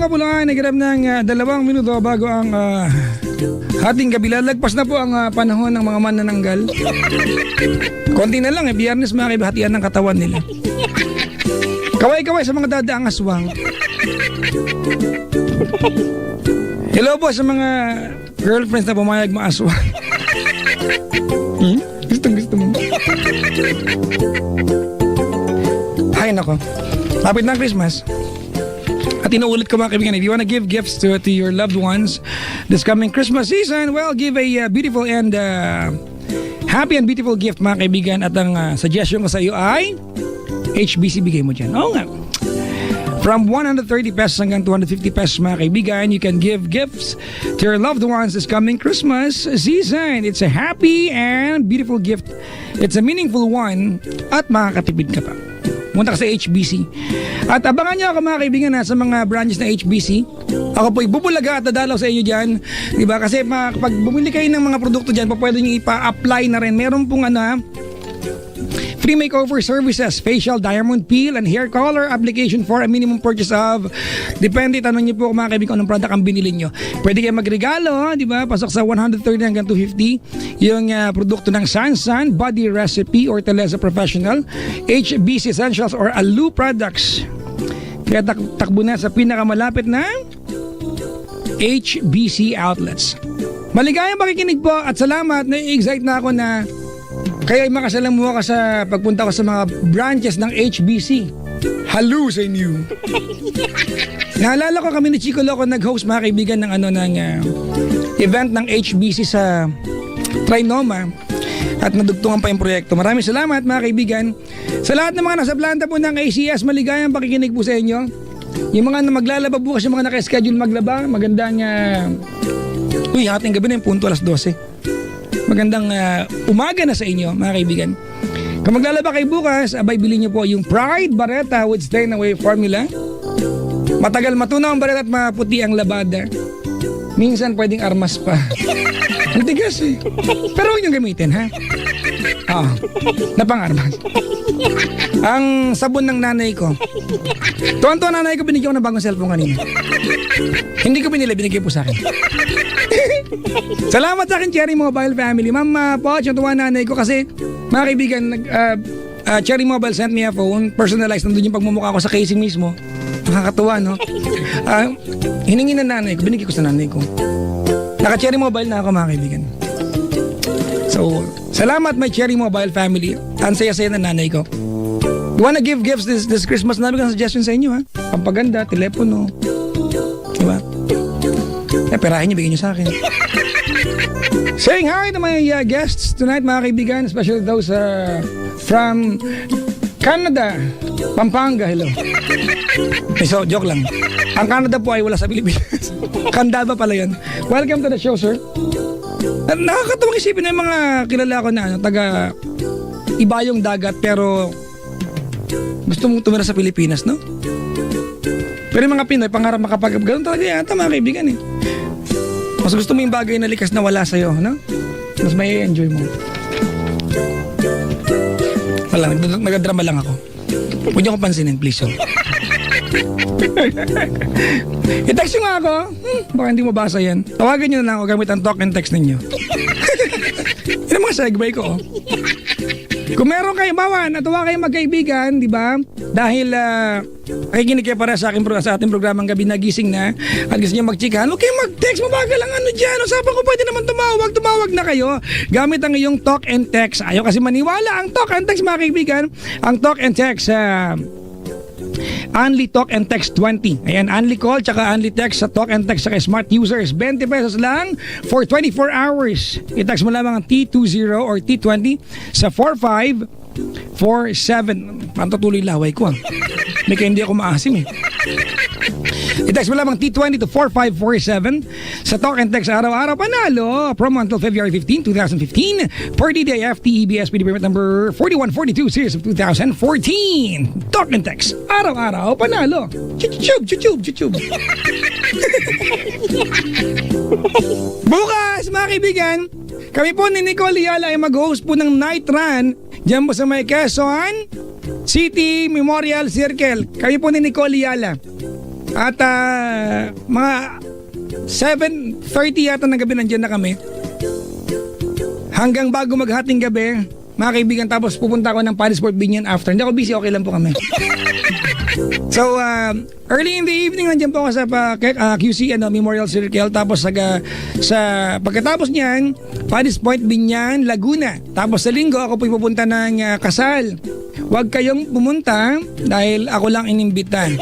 Kapuluan, nagrab ng 2 minuto bago ang hating gabi. Lalagpas na po ang panahon ng mga manananggal. Konti na lang Biyernes makibahatian ng katawan nila. Kaway-kaway sa mga dadaang aswang. Hello po sa mga girlfriends na pumayag maaswang. Gusto mo. Ay nako, lapit na ang Christmas. At inuulit ko mga kaibigan, if you wanna give gifts to your loved ones this coming Christmas season, well, give a beautiful and happy and beautiful gift mga kaibigan. At ang suggestion ko sa iyo ay HBC bigay mo dyan. Oo nga. From 130 pesos hanggang 250 pesos mga kaibigan, you can give gifts to your loved ones this coming Christmas season. It's a happy and beautiful gift. It's a meaningful one at makakatipid ka pa. Punta ka sa HBC. At abangan nyo ako mga kaibigan sa mga branches na HBC. Ako po'y bubulaga at dadalaw sa inyo dyan. Diba? Kasi pag bumili kayo ng mga produkto dyan, pwede nyo ipa-apply na rin. Meron pong free makeover services, facial diamond peel and hair color application for a minimum purchase of, depende, tanong niyo po mga kaibigan anong product ang binili nyo. Pwede kayo magregalo, di ba? Pasok sa 130 hanggang 250 yung produkto ng Sansan, Body Recipe or Teleza Professional, HBC Essentials or Alu Products. Kaya takbo na sa pinakamalapit na HBC outlets. Maligayang pakikinig po at salamat, na-excite na ako na kaya makasalamuha ka sa pagpunta ko sa mga branches ng HBC. Hello sa inyo. Naalala ko kami ni Chico Loco nag-host mga kaibigan ng event ng HBC sa Trinoma at nadugtungan pa yung proyekto. Maraming salamat mga kaibigan. Sa lahat ng mga nasa planta po ng ACS, maligayang pakikinig po sa inyo. Yung mga maglalaba bukas, yung mga naka-schedule maglaba, magandang ating gabi na yung punto 12:00. Magandang umaga na sa inyo mga kaibigan. Kung maglalaba kayo bukas, abay bilhin niyo po yung Pride Barretta with Stay Away Formula. Matagal matunaw ang bareta at maputi ang labada. Minsan pwedeng armas pa. Ang tigas Pero huwag niyong gamitin ha. Napang-armas. Ang sabon ng nanay ko. Tuwan-tuwa nanay ko, binigyan ko ng bagong cellphone kanina. Hindi ko binili, binigay po sa akin. Salamat sa akin, Cherry Mobile Family. Ma'am Poch, yung tuwa nanay ko kasi mga kaibigan, Cherry Mobile sent me a phone, personalized, nandun yung pagmumukha ko sa casing mismo. Nakakatuwa, no? Hiningi ng nanay ko, binigay ko sa nanay ko. Naka-Cherry Mobile na ako mga kaibigan. So, salamat my Cherry Mobile Family. Ang saya-saya ng nanay ko. You wanna give gifts this Christmas? Nabi ko ng suggestion sa inyo ha. Pampaganda, telepono. Diba? Perahin nyo, bigyan nyo sa akin. Saying hi to my guests tonight mga kaibigan, especially those from Canada, Pampanga, hello. So, joke lang. Ang Canada po ay wala sa Pilipinas. Candaba pala yun. Welcome to the show, sir. Nakakatuwang isipin na yung mga kilala ko na taga ibayong dagat pero gusto mong tumira sa Pilipinas, no? Pero yung mga Pinoy, pangarap makapag... Ganun talaga yata mga kaibigan Mas gusto mo yung bagay na likas na wala sa'yo, no? Mas may enjoy mo. Wala, nagdrama lang ako. Huwag niyo akong pansinin, please. I-text nyo nga ako. Baka hindi mo basa yan. Tawagan nyo na lang ako gamit ang talk and text ninyo. Yan ang mga segue ko. Kung meron kayo, natuwa kayo magkaibigan, di ba? Dahil nakikinig kayo para sa ating programang gabi na gising na at gusto nyo magchikahan, huwag kayo mag-text, mabagal lang dyan. Usapan ko pwede naman tumawag na kayo gamit ang iyong talk and text. Ayaw kasi maniwala ang talk and text mga kaibigan. Ang talk and text Only Talk and Text 20. Ayan, only call tsaka only text sa Talk and Text sa smart users. 20 pesos lang for 24 hours. I-text mo lamang ang T20 or T20 sa 4547. Pantatuloy laway ko May kaya hindi ako maasim I-text mo lamang T20 to 4547 sa Talk and Text araw-araw panalo. Promo until February 15, 2015 per DTI FTEBS PD permit number 4142 series of 2014. Talk and Text araw-araw panalo. Chuchub. Bukas mga kaibigan, kami po ni Nicole Yala ay mag-host po ng night run diyan po sa may Quezon City Memorial Circle. Kami po ni Nicole Yala. At mga 7:30 yata ng gabi nandiyan na kami. Hanggang bago maghating gabi, mga kaibigan, tapos pupunta ako ng Paris Sport Binyan after. Hindi ako busy, okay lang po kami. So, early in the evening, nandiyan po ako sa QC Memorial Circle. Tapos sa pagkatapos niyan, Paris Point Binyan, Laguna. Tapos sa linggo, ako po pupunta ng kasal. Huwag kayong pumunta dahil ako lang inimbitan.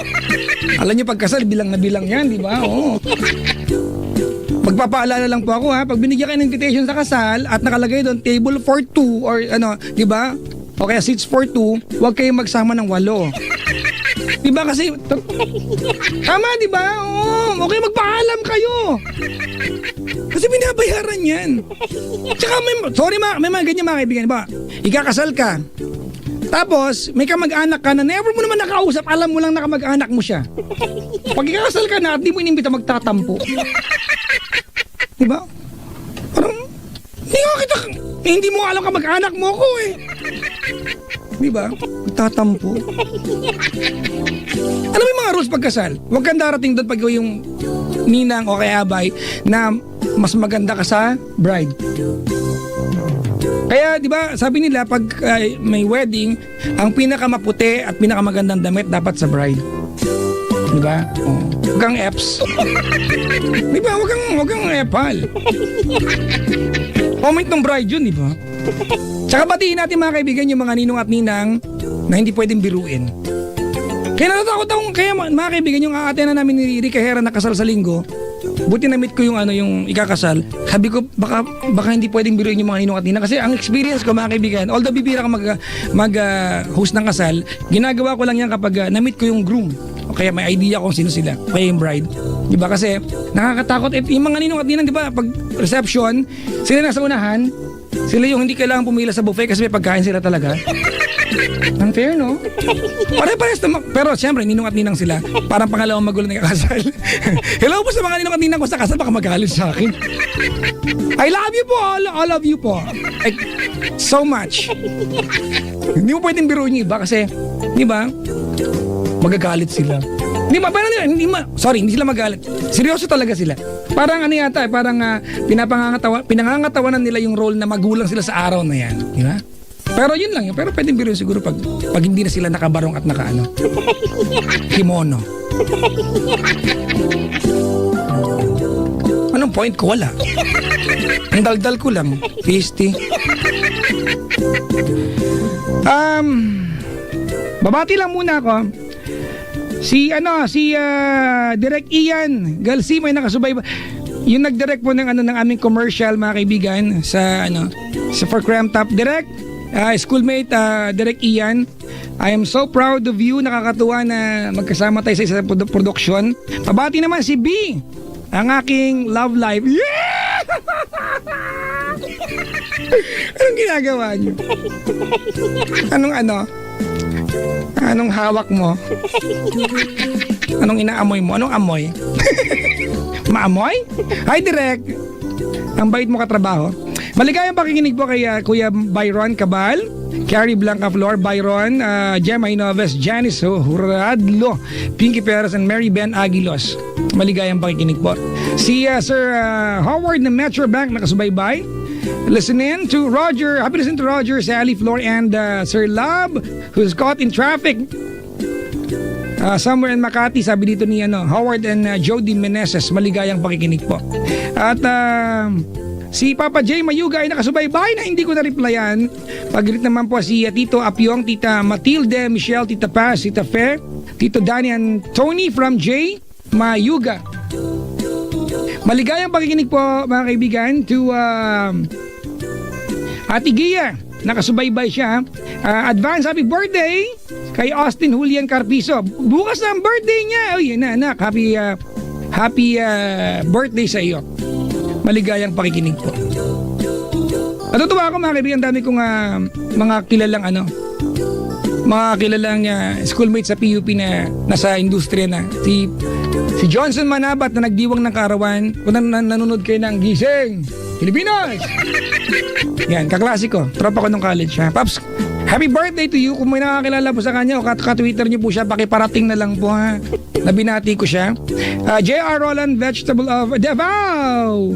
Alam niyo, pagkasal, bilang na bilang yan, di ba? Oo. Magpapaalala lang po ako, ha. Pag binigyan kayo ng invitation sa kasal at nakalagay doon table for 2 or di ba? O kaya seats for 2, huwag kayong magsama ng 8. Di ba kasi tama, di ba? Oo, okay, magpaalam kayo. Kasi binabayaran yan. Tsaka may mga ganyan mga kaibigan, ba? Ikakasal ka. Tapos, may kamag-anak ka na never mo naman nakausap, alam mo lang na kamag-anak mo siya. Pag ikakasal ka na at di mo inimbita, magtatampo. Diba? Parang, hindi mo alam kamag-anak mo ko eh. Diba? Magtatampo. Alam mo yung mga rules pagkasal? Huwag kang darating doon pag yung ninang o kaya abay na mas maganda ka sa bride. Kaya, di ba, sabi nila, pag may wedding, ang pinakamaputi at pinakamagandang damit dapat sa bride. Di ba? Oh. Huwag kang eps. Di ba? Huwag kang epal. Comment ng bride yun, di ba? Tsaka batiin natin mga kaibigan yung mga ninong at ninang na hindi pwedeng biruin. Kaya natatakot ako, kaya mga kaibigan, yung ate na namin ni Rica Hera na kasal sa linggo, buti na-meet ko yung yung ikakasal. Sabi ko baka hindi pwedeng biruin yung mga ninong at ninang kasi ang experience ko mga kaibigan, although bibira ka host ng kasal, ginagawa ko lang yan kapag na-meet ko yung groom. O kaya may idea kung sino sila, kaya yung bride. Di ba kasi nakakatakot yung mga ninong at ninang, di ba, pag reception, sila nasa unahan, sila yung hindi kailangan pumila sa buffet kasi may pagkain sila talaga. Ang fair, no? Pare-pares naman. Pero siyempre, ninong at ninang sila. Parang pangalawang magulang na kakasal. Hello po sa mga ninong at ninang ko sa kasal. Baka magalit sa akin. I love you po. All of you po. Like, so much. Hindi mo pwedeng biruin yung iba kasi, di ba, magagalit sila. Hindi sila magalit. Seryoso talaga sila. Parang yata, parang pinangangatawanan nila yung role na magulang sila sa araw na yan. Di ba? Pero yun lang yun. Pero pwedeng biruin siguro pag hindi na sila nakabarong at kimono. Anong point ko? Wala. Ang daldal ko lang. Tasty. Babati lang muna ako. Si Direk Ian Galsi may nakasubay. Yung nag-direct po ng aming commercial mga kaibigan sa For Cram Top. Direk, schoolmate Direk Ian, I am so proud of you. Nakakatuwa na magkasama tayo sa isang production. Pabati naman si B, ang aking love life. Yeah! Anong ginagawa niyo? Anong hawak mo? Anong inaamoy mo? Anong amoy? Maamoy? Hi, Direk. Ang bait mo katrabaho. Maligayang pakikinig po kay Kuya Byron Cabal, Carrie Blanca Flor, Byron, Gemma Inoves, Janice Huradlo, Pinky Perez, and Mary Ben Aguilos. Maligayang pakikinig po. Si Sir Howard ng Metro Bank nakasubaybay. Listening to Roger, happy listen to Roger, Sally Flor, and Sir Lab, who's caught in traffic somewhere in Makati, sabi dito ni Howard and Jody Meneses. Maligayang pakikinig po. At si Papa J Mayuga ay nakasubaybay na hindi ko na-replyan. Pag-greet naman po si Tito Apyong, Tita Matilde, Michelle, Tita Paz, Tita Fe, Tito Danny and Tony from J Mayuga. Maligayang pakikinig po mga kaibigan to Ate Gia, nakasubaybay siya. Advance happy birthday kay Austin Julian Carpizo. Bukas na ang birthday niya. Oy, anak, happy birthday sa iyo. Maligayang pakikinig po. Natutuwa ako mga kaibigan, dami kong mga kilalang schoolmate sa PUP na nasa industriya na. Si Johnson Manabat na nagdiwang ng Kaarawan. Kung nanonood kayo ng Gising Pilipinas. Yan, kaklase ko. Tropa ko nung college. Paps, Happy birthday to you. Kung may nakakilala po sa kanya o ka-Twitter niyo po siya, pakiparating na lang po ha. Nabinati ko siya. J.R. Roland, Vegetable of Davao.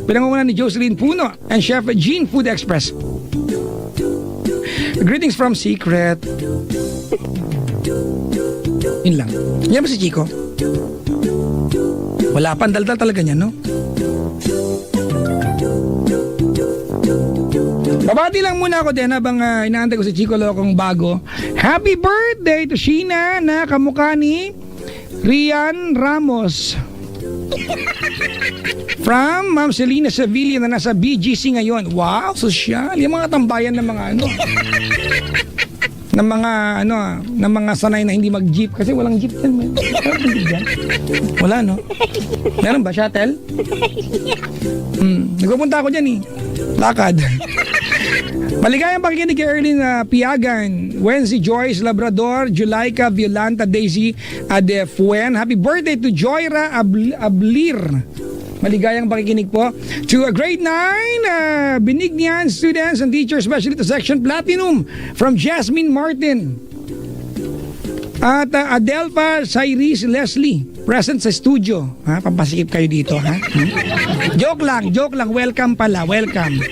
Pinangungunan ni Jocelyn Puno and Chef Jean Food Express. Greetings from Secret. Yun lang. Yan ba si Chico? Wala pa, daldal talaga niya, no? Babati lang muna ako din habang inaantay ko si Chico Locong bago. Happy birthday to Sheena na kamukha ni Rian Ramos. From Ma'am Selena Sevilla na nasa BGC ngayon. Wow, sosyal. Yung mga tambayan ng mga ng mga sanay na hindi mag-jeep kasi walang jeep yan. Wala, no? Meron ba? Shuttle? Nagpupunta ako dyan eh. Lakad. Maligayang pakikinig kay Erlyn Piagan, Wency Joyce Labrador, Julayka Violanta Daisy Adefuen. Happy birthday to Joyra Ablir. Maligayang pakikinig po to grade 9 Benignian students and teachers, especially to section Platinum from Jasmine Martin. At Adelpha Cyrus Leslie, present sa studio. Ha, pampasikip kayo dito, ha? Joke lang. Welcome pala, welcome.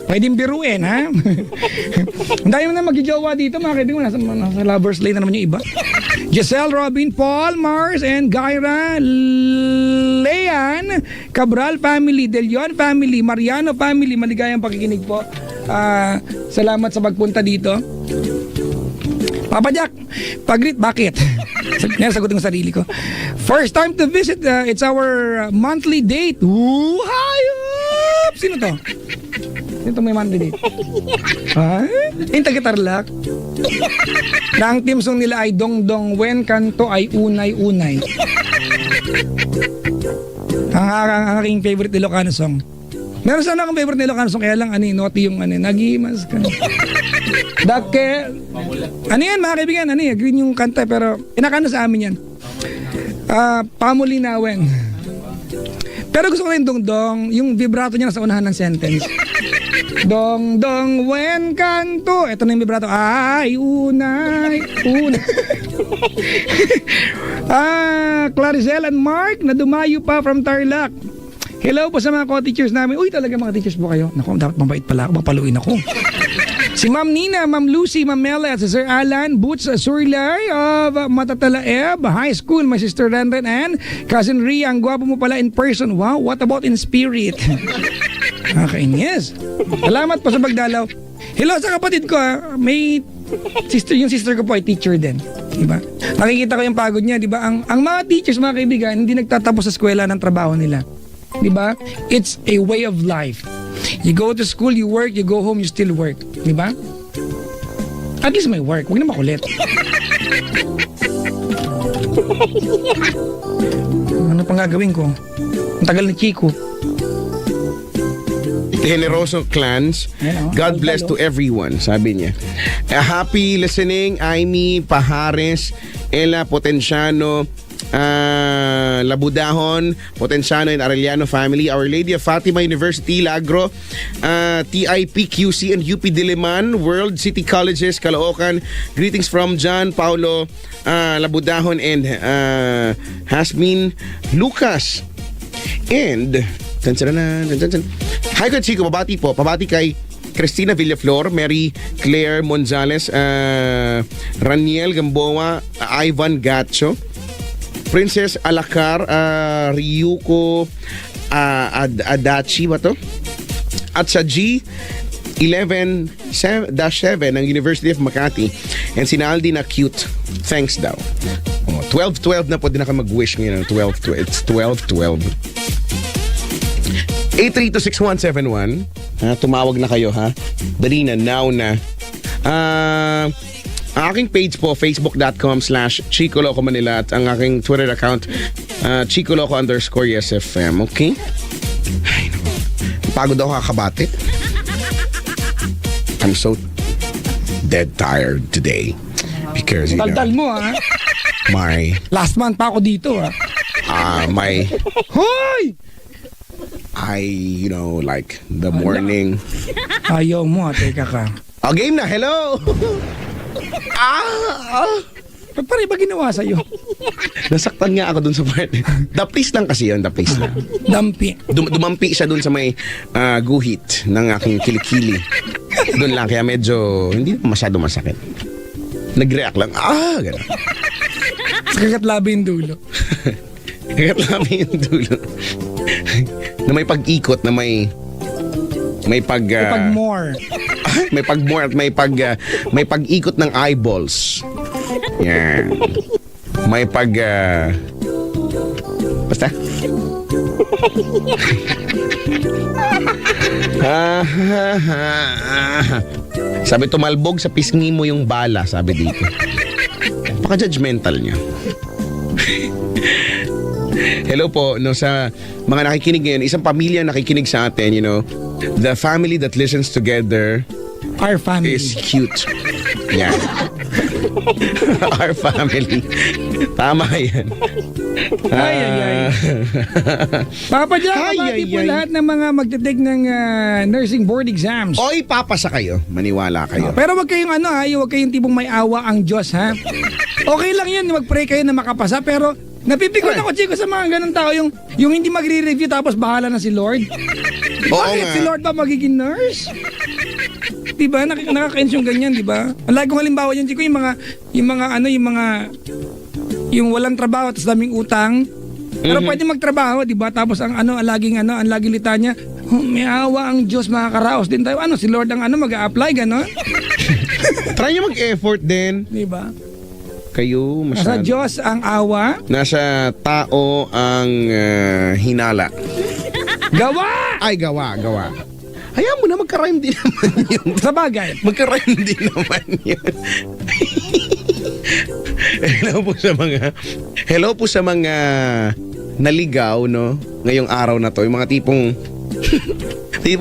Pwedeng biruin, ha? Ang dami mo na magjojowa dito, mga kaibigan. Nasa lovers lane na naman yung iba. Giselle, Robin, Paul, Mars, and Gyra, Lean, Cabral family, De Leon family, Mariano family. Maligayang pakikinig po. Salamat sa pagpunta dito. Papa Jack, pag-greet, bakit? Ngayon, sagutin ko sarili ko. First time to visit, it's our monthly date. Ooh, hayop! Sino to? Ito may monthly date. Ha? Yung taga-Tarlac. Na ang team song nila ay Dong Dong Wen, kanto ay Unay Unay. Ang aking favorite Ilocano song. Meron sana akong favorite Ilocano song, kaya lang naughty yung nagimas ka. Dake. Ano yan mga kaibigan? Green yung kanta pero inakano sa amin yan. Pamulinawen. Pero gusto ko rin Dong Dong, yung vibrato niya nasa unahan ng sentence. Dong Dong Wen kanto. Ito na yung vibrato. Ay, unay. Claricel and Mark na dumayo pa from Tarlac. Hello po sa mga co-teachers namin. Uy, talaga mga teachers po kayo. Naku, dapat mabait pala ako. Mapaluin ako. Si Ma'am Nina, Ma'am Lucy, Ma'am Mela at si Sir Alan Boots Surlay of Matatalaeb High School. My sister Renren and Cousin Ria. Ang gwapo mo pala in person. Wow, what about in spirit? Nakakainis. Salamat po sa pagdalaw. Hello sa kapatid ko. May sister, yung sister ko po ay teacher din. Diba? Nakikita ko yung pagod niya. Diba? Ang mga teachers, mga kaibigan, hindi nagtatapos sa eskwela ng trabaho nila. Diba? It's a way of life. You go to school, you work, you go home, you still work. Diba? At least may work. Huwag na makulit. Ano pang gagawin ko? Ang tagal ni Chico. Generoso Clans, God bless to everyone, sabi niya. Happy listening, Aimee Pahares, Ella Potenciano, Labudahon, Potenciano and Arellano family, Our Lady of Fatima University, Lagro, TIP, QC and UP Diliman, World City Colleges, Caloocan. Greetings from John Paulo Labudahon and Hasmin Lucas. And hi, good Chico, pabati kay Cristina Villaflor, Mary Claire Monzales, Raniel Gamboa, Ivan Gacho, Princess Alacar, Ryuko Adachi ba to? At sa G11-7 ng University of Makati, and si Aldi na cute. Thanks daw. 12-12 na po din ako mag-wish ngayon. 12-12. It's 12-12. 8326171. Tumawag na kayo, ha? Dali na, now na. Ang aking page po, facebook.com/Chico Loco Manila, at ang aking Twitter account, Chico Loco_YesFM. Okay? Ay, no. Pagod ako kakabate. I'm so dead tired today. Because, you know, Daldal mo, ha? my... Last month pa ako dito, ha? My... Hoy! like, the morning... Ayaw mo, teka ka. Oh, game na. Hello. Ba't pare ba ginawa sa'yo? Nasaktan nga ako dun sa part. The place lang kasi yun. The place lang. Dampi. Dumampi siya dun sa may guhit ng aking kilikili. Dun lang. Kaya medyo hindi masyado masakit. Nag-react lang. Gano'n. Kagatlabi yung dulo. Kagat namin yung dulo. Na may pag-ikot, na may pag... Pag more. may pag-more at may pag-ikot ng eyeballs. Yan. May pag... basta. Sabi tumalbog sa pisngi mo yung bala, sabi dito. Paka-judgmental niya. Hello po, no, sa mga nakikinig ngayon, isang pamilya nakikinig sa atin, you know, the family that listens together Our family. is cute. Yan. Our family. Tama yan. Ay. Papa Jack, Ay, kabati ay, po ay. lahat ng mga magte-take ng nursing board exams. Oy, papasa kayo. Maniwala kayo. Pero wag kayong wag kayong tipong may awa ang Diyos, ha? Okay lang yun, mag-pray kayo na makapasa, pero napipikon ako, Chico, sa mga ganun tao, yung hindi magre-review tapos bahala na si Lord. Oo Bakit nga. si Lord ba magiging nurse? Diba? Nakaka-ins yung ganyan, diba? Ang lagi kong halimbawa yan, Chico, yung walang trabaho tapos daming utang. Pero pwede magtrabaho, diba? Tapos ang laging litanya, may awa ang Diyos, makakaraos din tayo. Si Lord ang mag-a-apply, gano'n? Try nyo mag-effort din. Diba? Kayo Nasa masyado. Diyos ang awa. Nasa tao ang hinala. Gawa! Ay, gawa. Hayaan mo na, magka-rhyme din naman yun. Sa bagay. Magka-rhyme din naman yun. Hello po sa mga naligaw, no? Ngayong araw na to. Yung mga tipong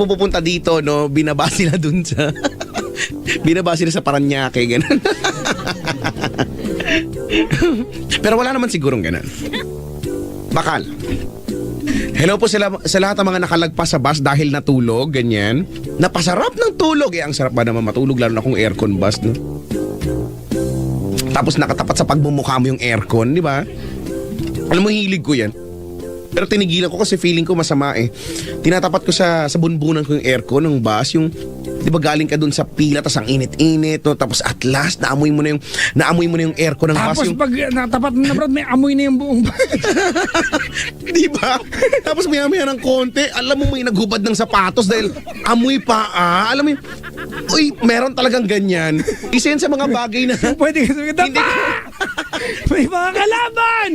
pupunta dito, no? Binaba sila dun sa Paranaque, ganun. Pero wala naman sigurong ganun. Bakal. Hello po sa lahat ng mga nakalagpas sa bus dahil natulog, ganyan. Napasarap ng tulog. Ang sarap ba naman matulog, lalo na kung aircon bus, no? Tapos nakatapat sa pagmumukha mo yung aircon, di ba? Alam mo, hilig ko yan. Pero tinigilan ko kasi feeling ko masama eh. Tinatapat ko sa bunbunan ko yung aircon ng bus, yung di ba galing ka dun sa pila tas ang init-init, no? Tapos at last naamoy mo na yung aircon ng bus. Tapos Yung, pag natapat mo na bro, may amoy na yung buong di ba? Tapos maya-maya ng konti, alam mo may naghubad ng sapatos dahil amoy pa. Alam mo yun, uy, meron talagang ganyan. Isa yan sa mga bagay na pwede ka sabihin, Hindi tapa! May mga kalaban!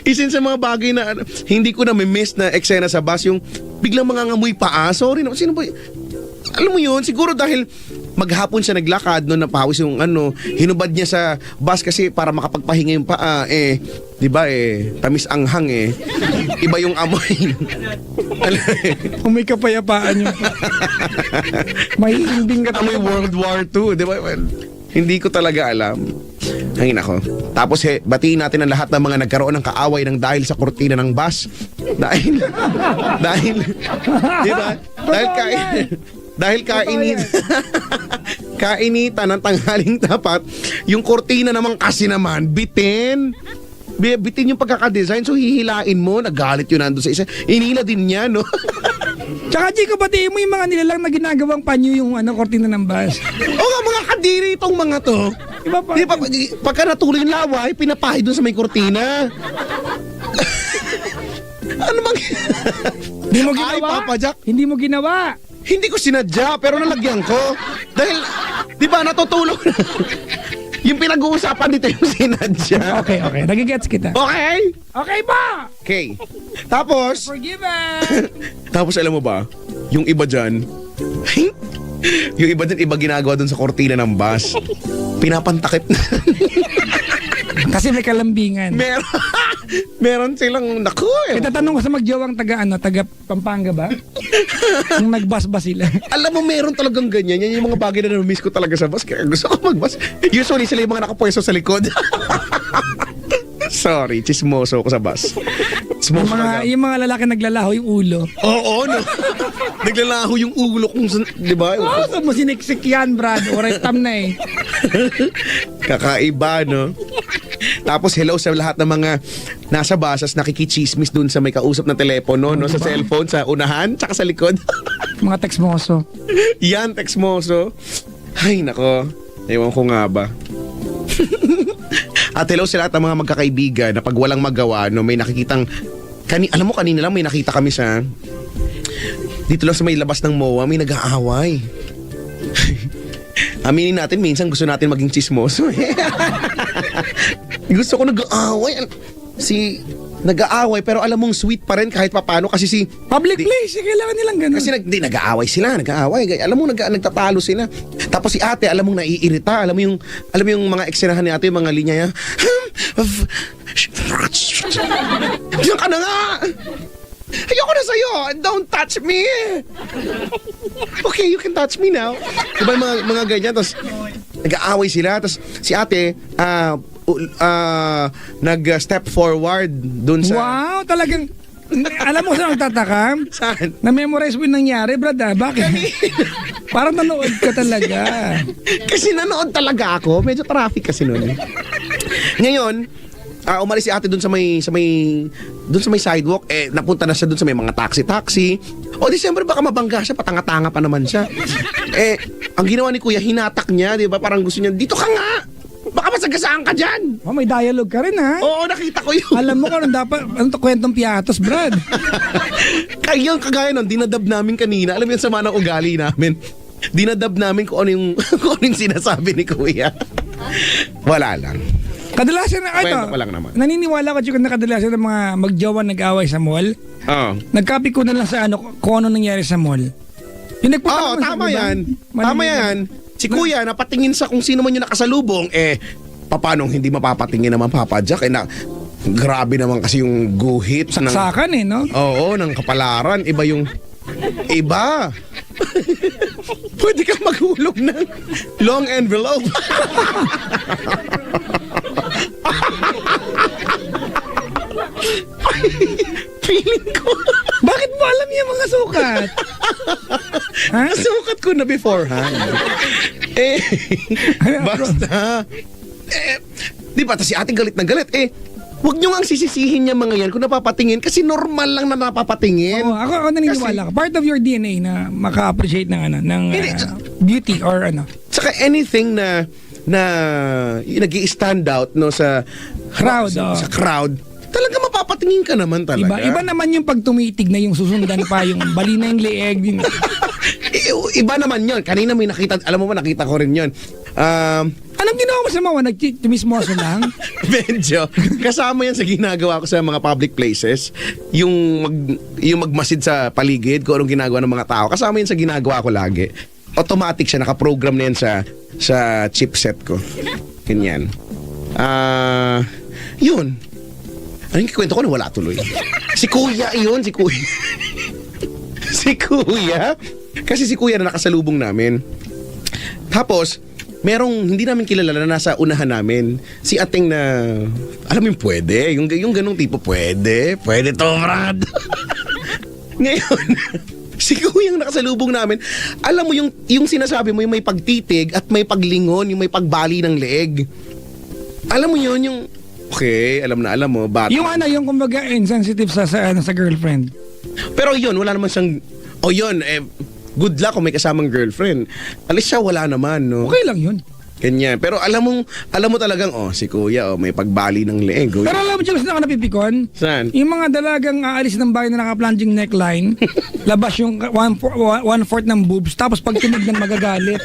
Isin sa mga bagay na hindi ko na miss na eksena sa bus, yung biglang mga ngamoy paa. Sorry na, sino ba? Alam mo yun, siguro dahil maghapon siya naglakad, no, napawis yung hinubad niya sa bus kasi para makapagpahinga yung paa, di ba tamis anghang iba yung amoy. Kung may kapayapaan yung may hinding ka Amoy World War II, di ba? Well, hindi ko talaga alam. Hangin ako. Tapos batiin natin ang lahat ng mga nagkaroon ng kaaway ng dahil sa kurtina ng bus. Dahil, di ba? Dahil kainitan ng tanghaling tapat, yung kurtina naman kasi naman, bitin yung pagkakadesign, so hihilain mo, nagalit yun nandun sa isa. Inila din niya, no? Tsaka Chico, pati mo yung mga nilalang na ginagawang panyo yung kortina ng bus. O nga, mga kadiri itong mga to. Diba pa? Di ba, pagka natuloy yung laway, pinapahid dun sa may kurtina. Ano mang... Hindi mo Ay, ginawa? Papa Jack. Hindi mo ginawa? Hindi ko sinadya, pero nalagyan ko. Dahil, di ba, natutulog na. Yung pinag-uusapan dito yung sinadya. Okay. Nagigets kita. Okay? Okay ba? Okay. Tapos, Forgiven! tapos alam mo ba, yung iba dyan, iba ginagawa dun sa kortina ng bus. Pinapantakip na. Kasi may kalambingan. Meron silang, naku Itatanong ko sa magjawang taga Pampanga ba? Nung nagbus ba sila? Alam mo, meron talagang ganyan. Yan yung mga bagay na na-miss ko talaga sa bus. Kaya gusto ko mag-bus. Usually, sila yung mga nakapwesto sa likod. Sorry, chismoso ko sa bus. Chismoso Yung mga lalaki naglalaho yung ulo. Oo, no? Naglalaho yung ulo kung di ba? Oh, saan mo siniksik yan, Brad? Oray tam na eh. Kakaiba, no? Tapos hello sa lahat ng mga nasa basas nakikichismis dun sa may kausap na telepono, no? Sa cellphone, sa unahan, tsaka sa likod. Mga text moso. Yan, text moso. Ay, nako. Ewan ko nga ba. At hello sa lahat ng mga magkakaibigan na pag walang magawa, no, may nakikitang... alam mo, kanina lang may nakita kami sa... Dito lang sa may labas ng MOA, may nag-aaway. Aminin natin, minsan gusto natin maging chismoso. Gusto ko nag-aaway. Nag-aaway, pero alam mong sweet pa rin kahit papano kasi si... Public place, kailangan nilang ganun. Kasi nag-aaway sila, nag-aaway. Alam mo, nagtatalo sila. Tapos si ate, alam mong naiirita. Alam mo yung mga eksena ni ate, yung mga linya niya. Diyan ka na nga! Ayoko na sa'yo! Don't touch me! Okay, you can touch me now. Diba mga ganyan? Tapos nag-aaway sila. Tapos si ate, nag-step forward dun sa... Wow, talagang... Alam mo saan nagtataka? Saan? Na-memorize mo yung nangyari, Brad, Bakit? Parang nanood ka talaga. Kasi nanood talaga ako. Medyo traffic kasi nun. Ngayon, umalis si ate dun sa may sidewalk, napunta na siya dun sa may mga taxi. O di siyempre baka mabangga siya, patanga-tanga pa naman siya. Ang ginawa ni kuya, hinatak niya, di ba? Parang gusto niya, dito ka nga! Baka masagasaan ka dyan! Oh, may dialogue ka rin, ha? Oo, nakita ko yun. Alam mo kung dapat, to kwentong piatos, Brad? Kaya kagaya nun, dinadab namin kanina. Alam mo yung sama ng ugali namin. Dinadab namin kung ano yung sinasabi ni kuya. Wala lang. Kadalasan na Kwento pa lang naman. Naniniwala ka dyan na kadalasan ng mga magjowa nag-away sa mall? Oo. Nagcopy ko na lang sa kung ano nangyari sa mall. Yung nagpunta Oo, naman sa tama iba, yan. maliliit. Tama yan. Si kuya, napatingin sa kung sino man yung nakasalubong, paano hindi mapapatingin naman Papa Jack? Grabe naman kasi yung guhit. Saksakan no? Oo, ng kapalaran. Iba yung... Iba. Pwede kang maghulog ng long envelope. Feeling ko. Bakit mo alam yung mga sukat? Ha? Nasukat ko na beforehand. Basta. Di ba, si ating galit na galit. Huwag nyo nga sisisihin niya mga yan kung napapatingin kasi normal lang na napapatingin. Oo, ako naniniwala ka. Part of your DNA na maka-appreciate ng beauty or ano. Saka anything na nag-i-stand out no sa Crowd, sa crowd, talaga mapapatingin ka naman talaga. Iba naman yung pag tumitig na yung susundan pa yung bali na yung leeg din. Iba naman yon. Kanina may nakita, alam mo ba, nakita ko rin yon. Anong ginawa mo sa mga nagtimismoso lang? Medyo. Kasama yan sa ginagawa ko sa mga public places. Yung magmasid sa paligid, kung anong ginagawa ng mga tao. Kasama yan sa ginagawa ko lagi. Automatic siya, nakaprogram na yan sa chipset ko. Ganyan. Yun. Ano yung kikwento ko na wala tuloy? Si kuya yun, si kuya. Si kuya. Kasi si kuya na nakasalubong namin. Tapos, merong hindi namin kilala na nasa unahan namin. Si ating na, alam mo yung pwede. Yung ganong tipo, pwede to, Brad. Ngayon, si kuyang nakasalubong namin, alam mo yung sinasabi mo, yung may pagtitig at may paglingon, yung may pagbali ng leeg. Alam mo yun, yung, okay, alam mo, bata. Yung kumbaga insensitive sa girlfriend. Pero yun, wala naman siyang, good luck kung may kasamang girlfriend. Alis siya, wala naman, no? Okay lang yun. Ganyan. Pero alam mo talagang, si kuya, may pagbali ng leeg. Pero alam mo dyan, saan ka napipikon? Saan? Yung mga dalagang aalis ng bahay na naka-plunging neckline, labas yung one-fourth ng boobs, tapos pag tinignan magagalit.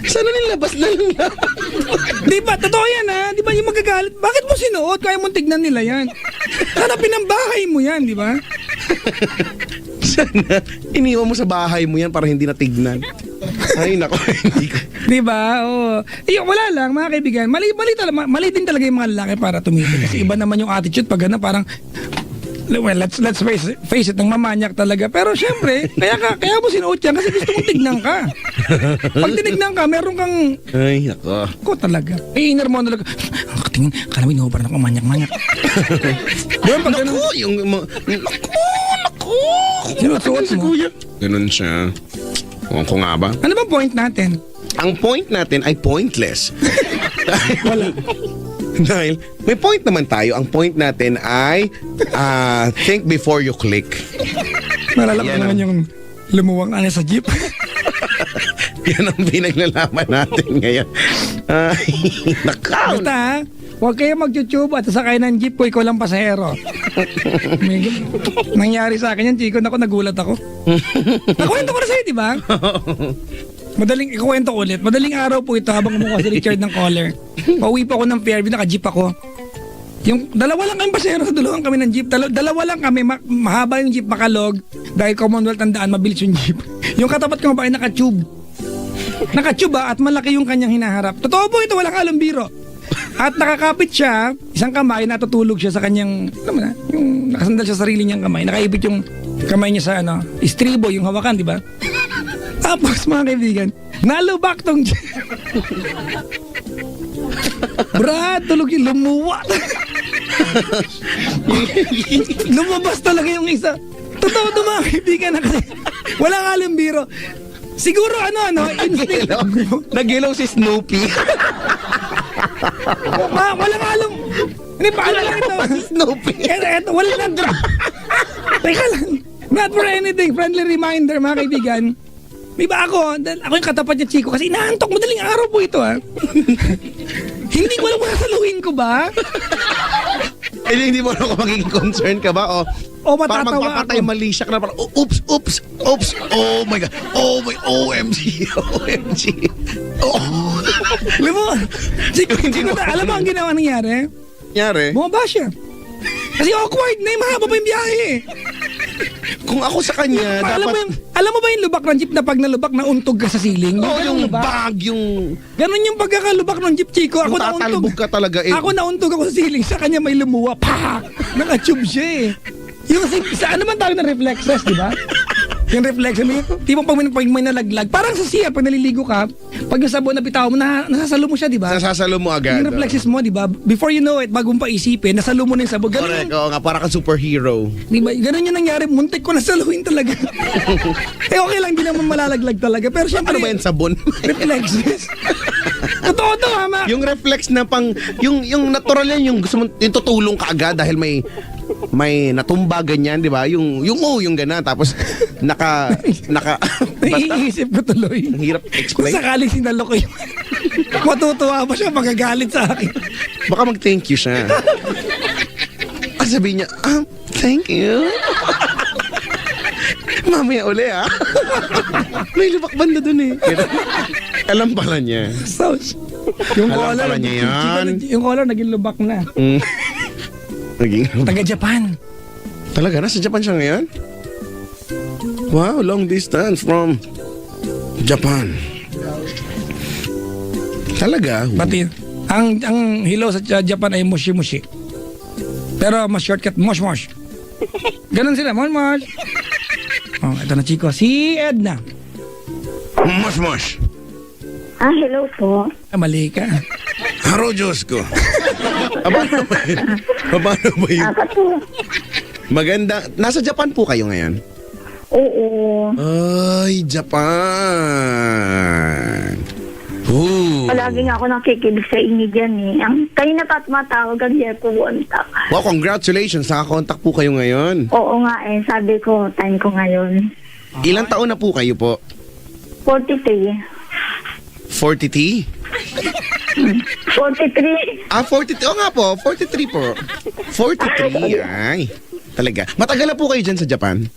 Sana nilabas na lang. Di ba? Totoo yan, ha? Di ba yung magagalit? Bakit mo sinuot? Kaya mong tignan nila yan. Hanapin ang bahay mo yan, di ba? Sana iniwan mo sa bahay mo yan para hindi natignan. Ay, nako, hindi ko. Di ba? Oo. Wala lang, mga kaibigan. Mali din talaga yung mga lalaki para tumitig. Kasi iba naman yung attitude pag parang, well, let's face it, ng mamanyak talaga. Pero syempre, kaya mo sinuot yan kasi gusto mong tignan ka. Pag tinignan ka, meron kang... Ay, nako. Ko talaga. Inner mo talaga. Tingin, kala mo inuubar na ako manyak-manyak. Doon pag Naku, naku. Sinusuot si mo. kuya. Ganun siya. Ewan ko nga ba? Ano bang point natin? Ang point natin ay pointless. Wala. Dahil may point naman tayo. Ang point natin ay think before you click. Nalala ko Yan naman yung lumuwang ano sa jeep. Yan ang pinaglalaman natin ngayon. Ay, nakaw. Basta ha, huwag kayo mag-YouTube at sakay ng jeep ko, ikaw lang pasahero. May, nangyari sa akin yan, Chico. Naku, nagulat ako. Nakwento ko na sa'yo, di ba? Madaling, ikukwento ko ulit. Madaling araw po ito habang kumukuha si Richard ng caller. Pauwi pa ako ng Fairview, naka-jeep ako. Yung dalawa lang kami pasahero, dalawang kami ng jeep. Dalawa lang kami, mahaba yung jeep, makalog. Dahil Commonwealth ang daan, mabilis yung jeep. Yung katapat ko ba ay naka-tube. Naka-tube at malaki yung kanyang hinaharap. Totoo po ito, walang alumbiro. At nakakapit siya, isang kamay, natutulog siya sa kanyang, alam mo na, yung nakasandal siya sa sarili niyang kamay. Nakaipit yung kamay niya sa istribo, yung hawakan, di ba? Tapos mga kaibigan, nalubak tong Brad, tulog yung lumuwa. Lumabas talaga yung isa. Totoo to mga kaibigan na kasi walang alumbiro. Siguro instinct. Nagilaw si Snoopy. Walang alam. Hindi pa alam lang ito. Snoopy. Ito, walang Teka lang. Not for anything. Friendly reminder mga kaibigan. Di ba ako yung katapat niya, Chico, kasi inaantok, madaling araw po ito, ha? Hindi ko alam kung sasaluhin ko ba? Hindi mo alam kung magiging concern ka ba? O Para matatawa magpapatay ako. mali siya ka na parang, oops. Oh my God. Oh my, OMG. Oh. Alam mo, Chico, alam mo ang ginawa nangyari? Nangyari? Bumaba siya. Kasi awkward na yung mahaba pa yung biyahe. Kung ako sa kanya, Alam mo ba yung lubak ng jeep na pag nalubak na untog ka sa ceiling? yung lubak. bag, yung... Ganun yung pagkakalubak ng jeep, Chico. Ako Kung tatalbog ka talaga eh. Ako nauntog ako sa ceiling, sa kanya may lumuwa. Pak! Naka-tube siya eh. Yung sa ano man tawag na reflexes, di ba? Yung reflexes, tipong pag may nalaglag, parang sa CR, pag naliligo ka, pag yung sabon na bitaw mo, nasasalo mo siya, di ba? Nasasalo mo agad. Yung reflexes mo, di ba? Before you know it, bagong pa isipin, nasalo mo na yung sabon. Ganun, Correct. Oo nga, para kang superhero. di ba? Ganun yung nangyari. Muntik ko nasaluhin talaga. Okay lang, di naman malalaglag talaga. Pero syempre, Ano ba yan, sabon? reflexes. Totoo to, ha, Ma? Yung reflex na yung natural yan, yung gusto mo, yung tutulong ka agad dahil may natumba ganyan, di ba? Yung gana, tapos basta, Naiisip ko tuloy. ang hirap Kung explain. sakaling sinalo ko yung matutuwa pa siya, magagalit sa akin. Baka mag-thank you siya. Sabihin niya, thank you. Mamaya uli, May lubak banda dun eh. Alam pala niya. So, yung Alam collar, pala niya yan. yung collar naging lubak na. Naging... Taga Japan. Talaga, nasa Japan siya ngayon? Wow, long distance from Japan. Talaga? Pati, ang hello sa Japan ay mushi-mushi. Pero mas shortcut, mosh-mosh. Ganon sila, mosh-mosh. Oh, ito na, Chico. Si Edna. Mosh. Hello po. Mali ka. Haro Diyos ko. Paano ba yun? Paano ba yun? Ako. Maganda. Nasa Japan po kayo ngayon? Oo. Ay, Japan. Ooh. Palagi nga ako nakikinig sa inyo dyan eh. Kayo na pa tumatawag ang Jeko Bontak. Wow, congratulations. Nakakontak po kayo ngayon. Oo nga eh. Sabi ko, time ko ngayon. Ilang taon na po kayo po? 43. 40T? 43. 40. Oo nga po, 43 po. 43, ay. Talaga. Matagal na po kayo dyan sa Japan?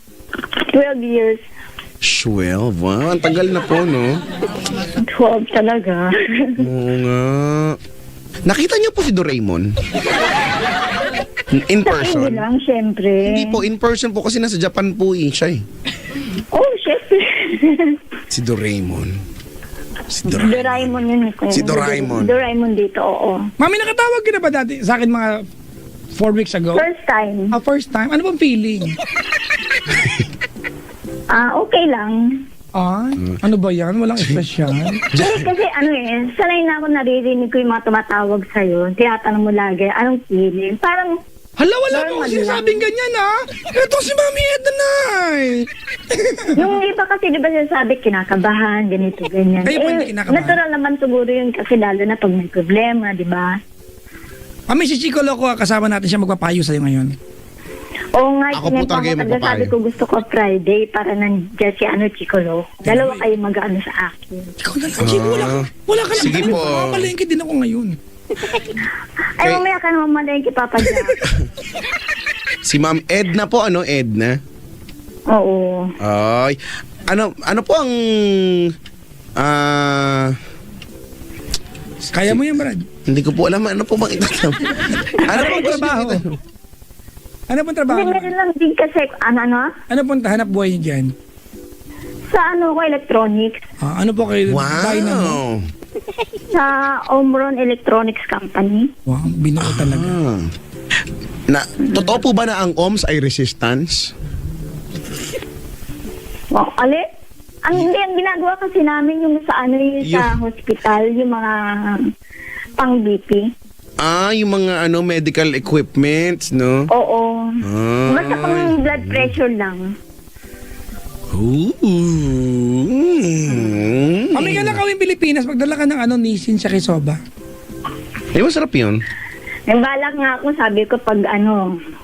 12 years. 12, wow. Ang tagal na po, no? 12 talaga. Oo nga. Nakita niyo po si Doraemon? In Sa person? inyo lang, syempre. Hindi po, in person po kasi nasa Japan po siya eh. Oh, syempre. Si Doraemon. Doraemon yun. Si Doraemon. Doraemon dito, oo. Mami, nakatawag ka na ba dati sa akin mga 4 weeks ago? First time. First time? Ano bang feeling? Okay lang. Ano ba yan? Walang espesyal? Kasi sanay na ako naririnig ko yung mga tumatawag sa'yo. Tinatanong mo lagi, anong feeling? Parang Hala, wala po Normal kasi sinasabing ganyan, ha? Ito si Mami Edna na, Yung iba kasi, di ba sinasabi, kinakabahan, ganito, ganyan. Ay, pwede kinakabahan. Natural naman siguro yun kasi lalo na pag may problema, di ba? Mami, si Chico Loco, kasama natin siya magpapayo sa'yo ngayon. Oo nga, Ako po talaga yung magpapayo. sabi ko gusto ko Friday para nandiyan si Chicolo. Dalawa kayo mag-ano sa akin. Ikaw na lang, Chico, wala ka lang. Sige po. Mamalengke din ako ngayon. Ay, mamaya ka naman malengke, Papa Jack. Si Ma'am Edna po, ano? Edna? Oo. Ay, ano po ang Kaya mo yan, Brad. hindi ko po alam ano po bang itatanong. Ano po ang trabaho? Ano pong trabaho? Hindi, meron lang din kasi, ano? Ano pong hanap buhay niyo dyan? Sa ano ko, electronics. Ano po kayo? Dynamo? Wow. Sa Omron Electronics Company. Wow, binuo talaga. Totoo po ba na ang OMS ay resistance? Wow, hindi, ang ginagawa kasi namin yung sa ano, yung sa hospital, yung mga pang-BP. Yung mga medical equipments, no? Oo. Basta Ah. pang blood pressure lang. Mami, kailan kawin Pilipinas, magdala ka ng Nissin sa Kisoba. Masarap yun. Yung balak nga ako, sabi ko pag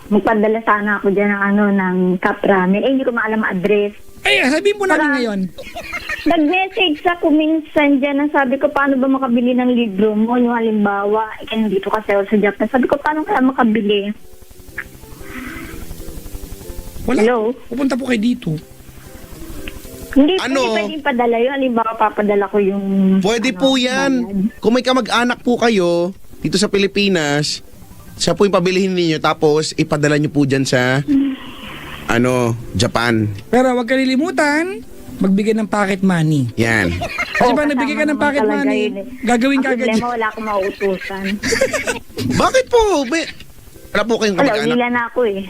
magpadala sana ako dyan ng ng cup ramen. Hindi ko maalam address. Ay, sabihin po namin ngayon. Nag-message ako minsan dyan na sabi ko, paano ba makabili ng libro mo? Yung halimbawa, nandito kasi ako sa Japan. Sabi ko, paano kaya makabili? Wala. Hello? Pupunta po kayo dito. Hindi Ano? pwedeng padala yun. Halimbawa, papadala ko yung... Pwede po yan. Kung may kamag-anak po kayo dito sa Pilipinas, siya po yung pabilihin ninyo tapos ipadala nyo po dyan sa Japan. Pero huwag kalilimutan, magbigay ng pocket money. Yan. Kasi pag nagbigay ka ng pocket money, gagawin ka agad. Problema, wala akong mauutusan. Bakit po? Wala po kayong Wala, kamag-anak? ulila na ako eh.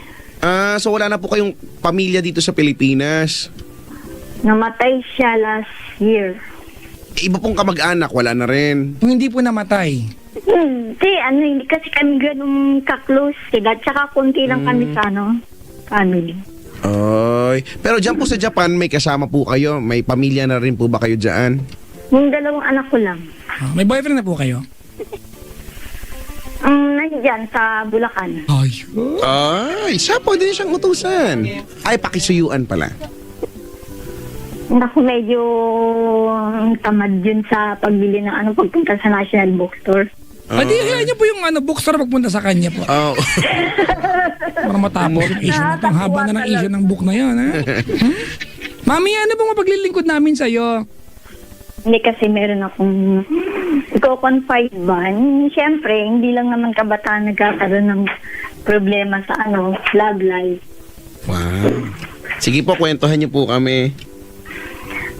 So wala na po kayong pamilya dito sa Pilipinas? Namatay siya last year. Iba pong kamag-anak, wala na rin. Kung hindi po namatay. Hindi kasi kami ganun ka-close sila. Tsaka konti lang kami sa family. Ay. Pero dyan po sa Japan, may kasama po kayo? May pamilya na rin po ba kayo dyan? Yung dalawang anak ko lang. May boyfriend na po kayo? Nandiyan sa Bulacan. Ay, siya pwede siyang utusan. Ay, pakisuyuan pala. Naku, medyo tamad yun sa pagbili ng pagpunta sa National Bookstore. Di kaya niyo po yung bookstore pagpunta sa kanya po. Oh. Para matapos yung issue na ito. Ang haba na ng issue ng book na yan, ha? Mami, ano bang mapaglilingkod namin sa'yo? Hindi kasi meron akong iko-confide ba. Siyempre, hindi lang naman kabataan nagkakaroon ng problema sa love life. Wow. Sige po, kwentuhan niyo po kami.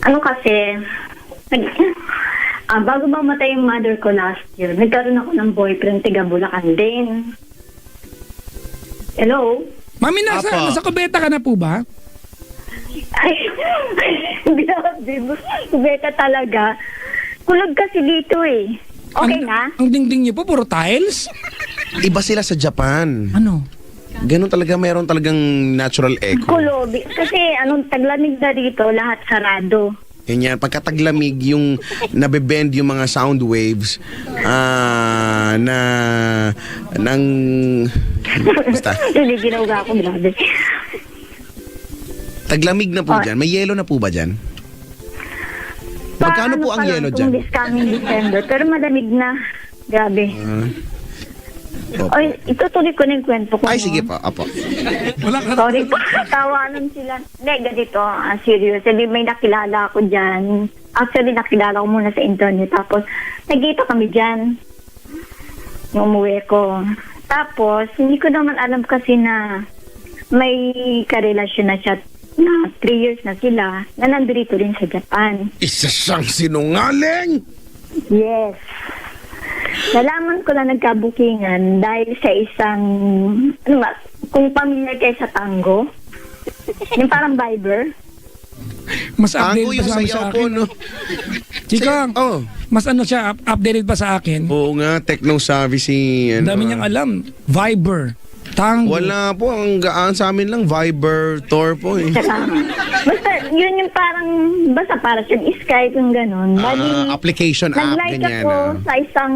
Kasi, bago mamatay yung mother ko last year, nagkaroon ako ng boyfriend tiga Bulacan din. Hello? Mami, nasa kubeta ka na po ba? Ay, beta talaga. Kulog kasi dito eh. Okay na? Ang dingding niyo po, puro tiles? Iba sila sa Japan. Ano? Ganun talaga, mayroon talagang natural echo. Kulog. Kasi taglamig na dito, lahat sarado. Yan, pagkataglamig yung nabebend yung mga sound waves basta. Hindi ginawga ako, grabe. Taglamig na po dyan. May yelo na po ba dyan? Magkano po ang yelo dyan? This coming December, pero malamig na. Grabe. Opo. Ay, itutuloy ko na yung kwento ko. Ay, sige po. Apo. Wala ka. Sorry po, tawanan sila. Hindi, ganito, serious. Hindi, may nakilala ako dyan. Actually, nakilala ko muna sa internet. Tapos, nagkita kami dyan. Yung umuwi ko. Tapos, hindi ko naman alam kasi na may karelasyon na siya na 3 years na sila na nandito rin sa Japan. Isa siyang sinungaling! Yes. Nalaman ko na nagkabukingan dahil sa isang, kung pamilyar kayo sa tango, yung parang Viber. Mas Tango updated yung pa sa sayaw akin. po, no? Chikang, Oh. mas updated pa sa akin. Oo nga, techno-savvy si... Ang dami niyang alam. Viber. Tango. Wala po, ang gaan sa amin lang, Viber, Tor po eh. Tsaka, basta, yun yung parang, basta para sa Skype yung gano'n. Bali, Application app, nag-like ganyan. ako sa isang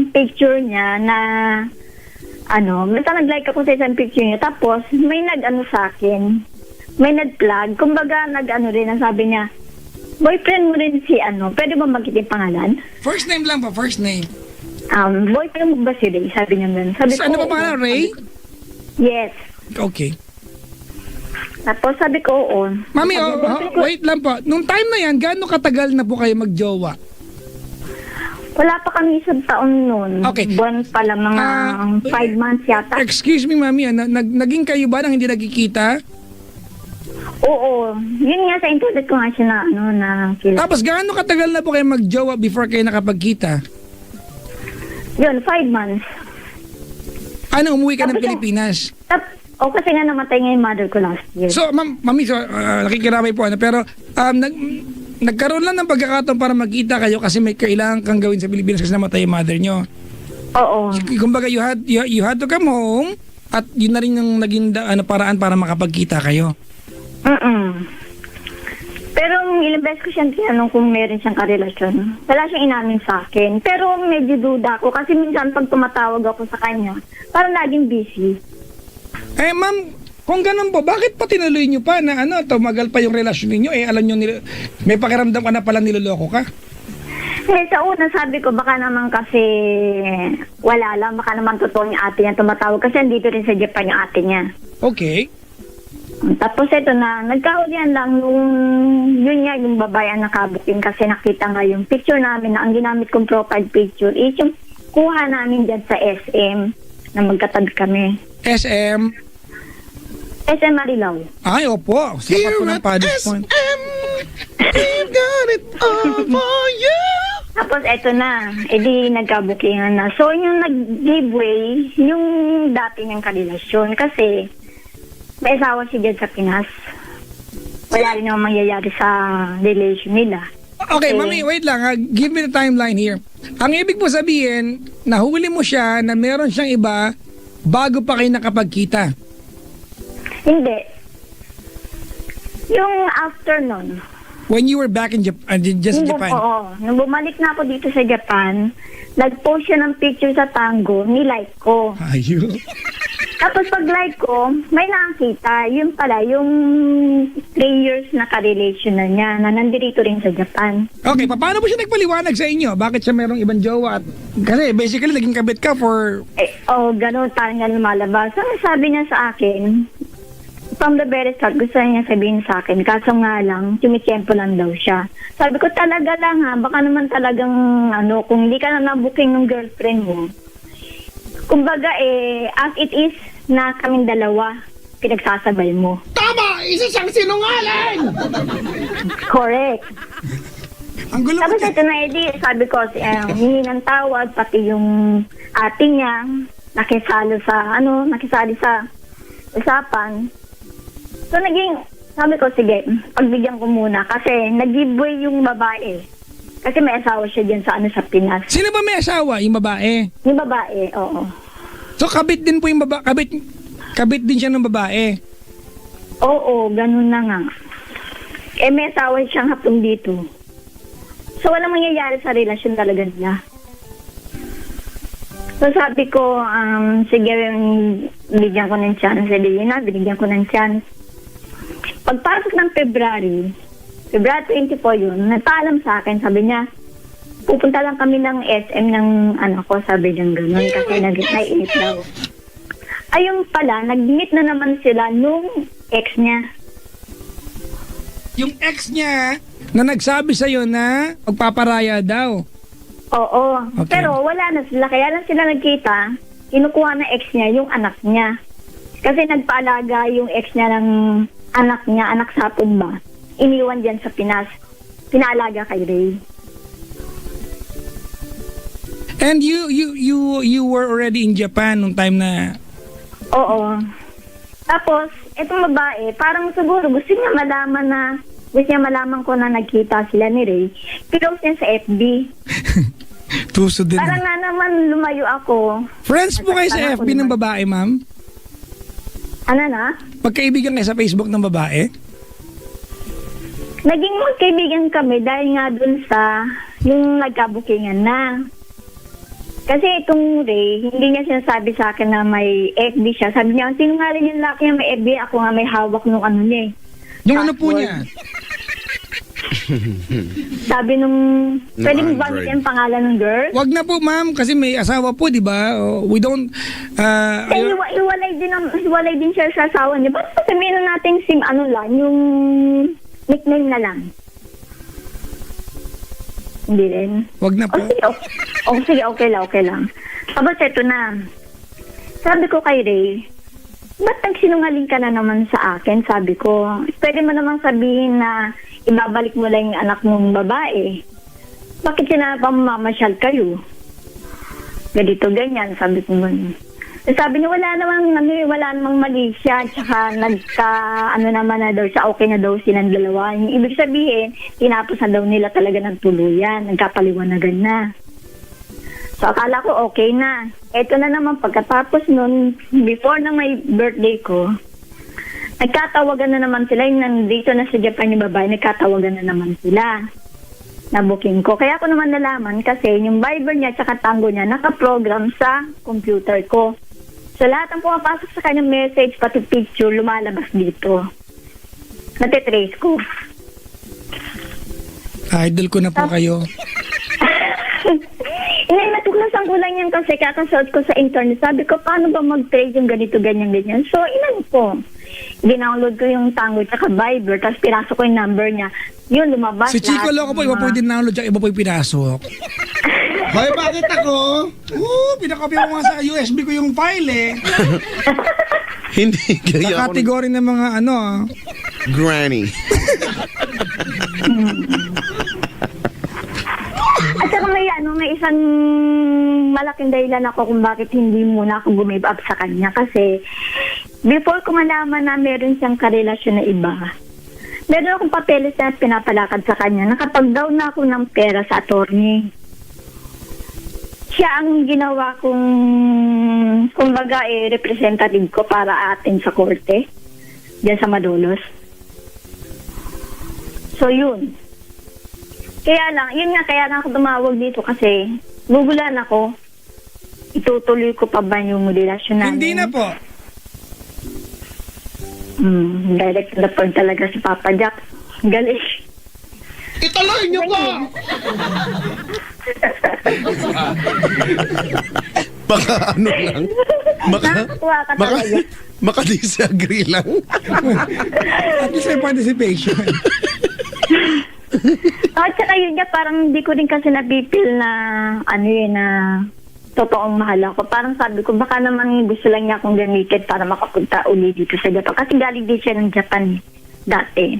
picture niya na, basta nag-like ako sa isang picture niya. Tapos, may nag-ano sa akin, may nag-plug. Kumbaga, nag-ano rin, ang sabi niya, boyfriend mo rin si pwede ba magitin pangalan? First name lang po, first name. Boyfriend mo ba si Ray? Sabi niya ganun. Sabi Ano pa pangalan, Ray? Yes. Okay. Tapos sabi ko, oo. Mami, Sabi ko, wait lang po. Nung time na yan, gaano katagal na po kayo magjowa? wala pa kami isang taon noon. Okay. Buwan pa lang, mga 5 months yata. Excuse me, Mami, naging kayo ba nang hindi nagkikita? Oo. Yun nga sa internet ko nga siya na kilala. Tapos gaano katagal na po kayo magjowa before kayo nakapagkita? Yun, 5 months. Ano, umuwi ka ng Tapos, Pilipinas? Kasi nga namatay nga yung mother ko last year. So, Mami, nakikiramay po, pero nagkaroon lang ng pagkakataon para magkita kayo kasi may kailangan kang gawin sa Pilipinas kasi namatay yung mother nyo. Oo. Kumbaga, you had to come home at yun na rin yung naging paraan para makapagkita kayo. Pero ilang beses ko siyang tinanong kung meron siyang karelasyon. Wala siyang inamin sa akin. Pero medyo duda ako kasi minsan pag tumatawag ako sa kanya, parang laging busy. Eh, ma'am, kung ganun po, bakit pa tinuloy nyo pa na tumagal pa yung relasyon ninyo? Eh, alam nyo, may pakiramdam ka na pala niloloko ka? Sa una sabi ko, baka naman kasi wala lang. Baka naman totoo yung ate niya tumatawag kasi andito rin sa Japan yung ate niya. Okay. Tapos ito na, nagkahulihan lang yun nga yung babae ang nakabuking kasi nakita nga yung picture namin na ang ginamit kong profile picture is yung kuha namin dyan sa SM na magkatabi kami. SM? SM Marilao. Ay, opo. Sapat po ng Paddy's Point. We've got it all for you. Tapos eto na, edi nagkabukingan na. So yung nag-giveaway, yung dati niyang karelasyon kasi may asawa siya dyan sa Pinas. Wala rin naman mangyayari sa relation nila. Okay, Mami, wait lang. Give me the timeline here. Ang ibig po sabihin, nahuli mo siya na meron siyang iba bago pa kayo nakapagkita. Hindi. Yung after nun, When you were back in Japan. Oo. Nung bumalik na ako dito sa Japan, nag-post siya ng picture sa tango, nilike ko. Ayun. Tapos pag like ko, may nakakita. Yun pala, yung 3 years na ka-relation na niya, na nandito rin sa Japan. Okay, paano po siya nagpaliwanag sa inyo? Bakit siya merong ibang jowa? Kasi basically, naging kabit ka for... Ganun, parang nga lumalabas. Ang sabi niya sa akin, from the very start, gusto niya sabihin sa akin, kaso nga lang, tumitiyempo lang daw siya. Sabi ko, talaga lang ha, baka naman talagang, kung hindi ka na nabuking ng girlfriend mo, kumbaga as it is na kaming dalawa, pinagsasabay mo. Tama! Isa siyang sinungaling! Correct. Ang gulo Tapos ko. ito na, sabi ko, hingi ng tawad, pati yung ate niya, nakisali sa usapan. So, sabi ko, sige, pagbigyan ko muna. Kasi, nag-giveaway yung babae. Kasi may asawa siya dyan sa Pinas. Sino ba may asawa? Yung babae? Yung babae, oo. So, kabit din po yung babae? Kabit din siya ng babae? Oo, ganun na nga. May asawa siyang hapon dito. So, walang mangyayari sa relasyon talaga nila. So, sabi ko, sige, bigyan ko ng chance. Binigyan ko ng chance. Pagpasok ng February 24 yun, nagpaalam sa akin, sabi niya, pupunta lang kami ng SM ng anak ko, sabi niya gano'n, kasi nag-init daw. Ayun pala, nag-meet na naman sila nung ex niya. Yung ex niya na nagsabi sa'yo na magpaparaya daw. Oo, Okay. pero wala na sila, kaya lang sila nagkita, kinukuha ng ex niya yung anak niya. Kasi nagpaalaga yung ex niya ng anak niya, anak sapon ba, iniwan dyan sa Pinas. Pinaalaga kay Ray. And you were already in Japan nung time na... Oo. Tapos, itong babae, parang siguro gusto niya malaman ko na nagkita sila ni Ray. Pinost niya sa FB. Tuso din. Parang nga naman lumayo ako. Friends po kayo sa FB ng babae, ma'am? Ano na? Magkaibigan kayo sa Facebook ng babae? Naging magkaibigan kami dahil nga dun sa yung nagkabukingan na. Kasi itong Ray, hindi niya sinasabi sa akin na may FB siya. Sabi niya, sino nga rin yung laki na may FB? Ako nga may hawak nung ano niya eh. Yung ano po Password. niya? Sabi nung, pwede mo ba Android. ang pangalan ng girl? Wag na po, ma'am, kasi may asawa po, di ba? We don't... Eh, hiwalay din siya sa asawa niya. Ba't sabihin na natin ano lang, yung nickname na lang. Hindi rin. wag na po. Sige, okay lang. Tapos eto na. Sabi ko kay Ray, ba't nagsinungaling ka na naman sa akin? Sabi ko, pwede mo naman sabihin na ibabalik mo lang yung anak mong babae. Bakit sinapamamasyal kayo? Ganito, ganyan, sabi ko nun. Sabi niya, wala namang mali siya, tsaka naman na daw siya, okay na daw silang dalawa. Yung ibig sabihin, tinapos na daw nila talaga ng tuluyan, nagkapaliwanagan na. So, akala ko okay na. Eto na naman, pagkatapos nun, before na may birthday ko, nagkatawagan na naman sila, yung nandito na sa Japan yung babae, nagkatawagan na naman sila. Na-booking ko. Kaya ako naman nalaman kasi yung Viber niya at Tango niya nakaprogram sa computer ko. So lahat ng pumapasok sa kanyang message, pati picture, lumalabas dito. Natitrace ko. Idol ko na po kayo. Natuklasan ko lang yan kasi kakasearch ko sa internet. Sabi ko, paano ba mag-trace yung ganito, ganyan. So, ko. Dinownload ko yung Tango at Viber, tapos pinasok ko yung number niya. Yun, lumabas. Si Chico Loco po, iba po yung download siya, iba po yung pinasok. Hoy, bakit ako? Pinakopya ko nga sa USB ko yung file eh. Hindi kaya Sa ako category ng mga ano. granny. At saka may isang malaking dahilan ako kung bakit hindi muna ako gumive up sa kanya. Kasi before ko malaman na meron siyang karelasyon na iba, meron akong papeles na pinapalakad sa kanya. Nakapag-down na ako ng pera sa attorney. Siya ang ginawa kong, kumbaga representative ko para atin sa korte. Diyan sa Madolos. So yun. Kaya lang ako tumawag dito kasi gugulan ako. Itutuloy ko pa ba yung relasyon namin? Hindi na po. Direct to the point talaga si Papa Jack. Galing. Ituloy niyo po! Baka ano lang. Nakakatuwa ka talaga. Maka-disagree lang. At least may participation. At saka yun nga, parang hindi ko rin kasi napipil na na totoong mahal ako. Parang sabi ko, baka naman gusto lang niya akong gamitin para makapunta uli dito sa Japan. Kasi galing din siya ng Japan dati.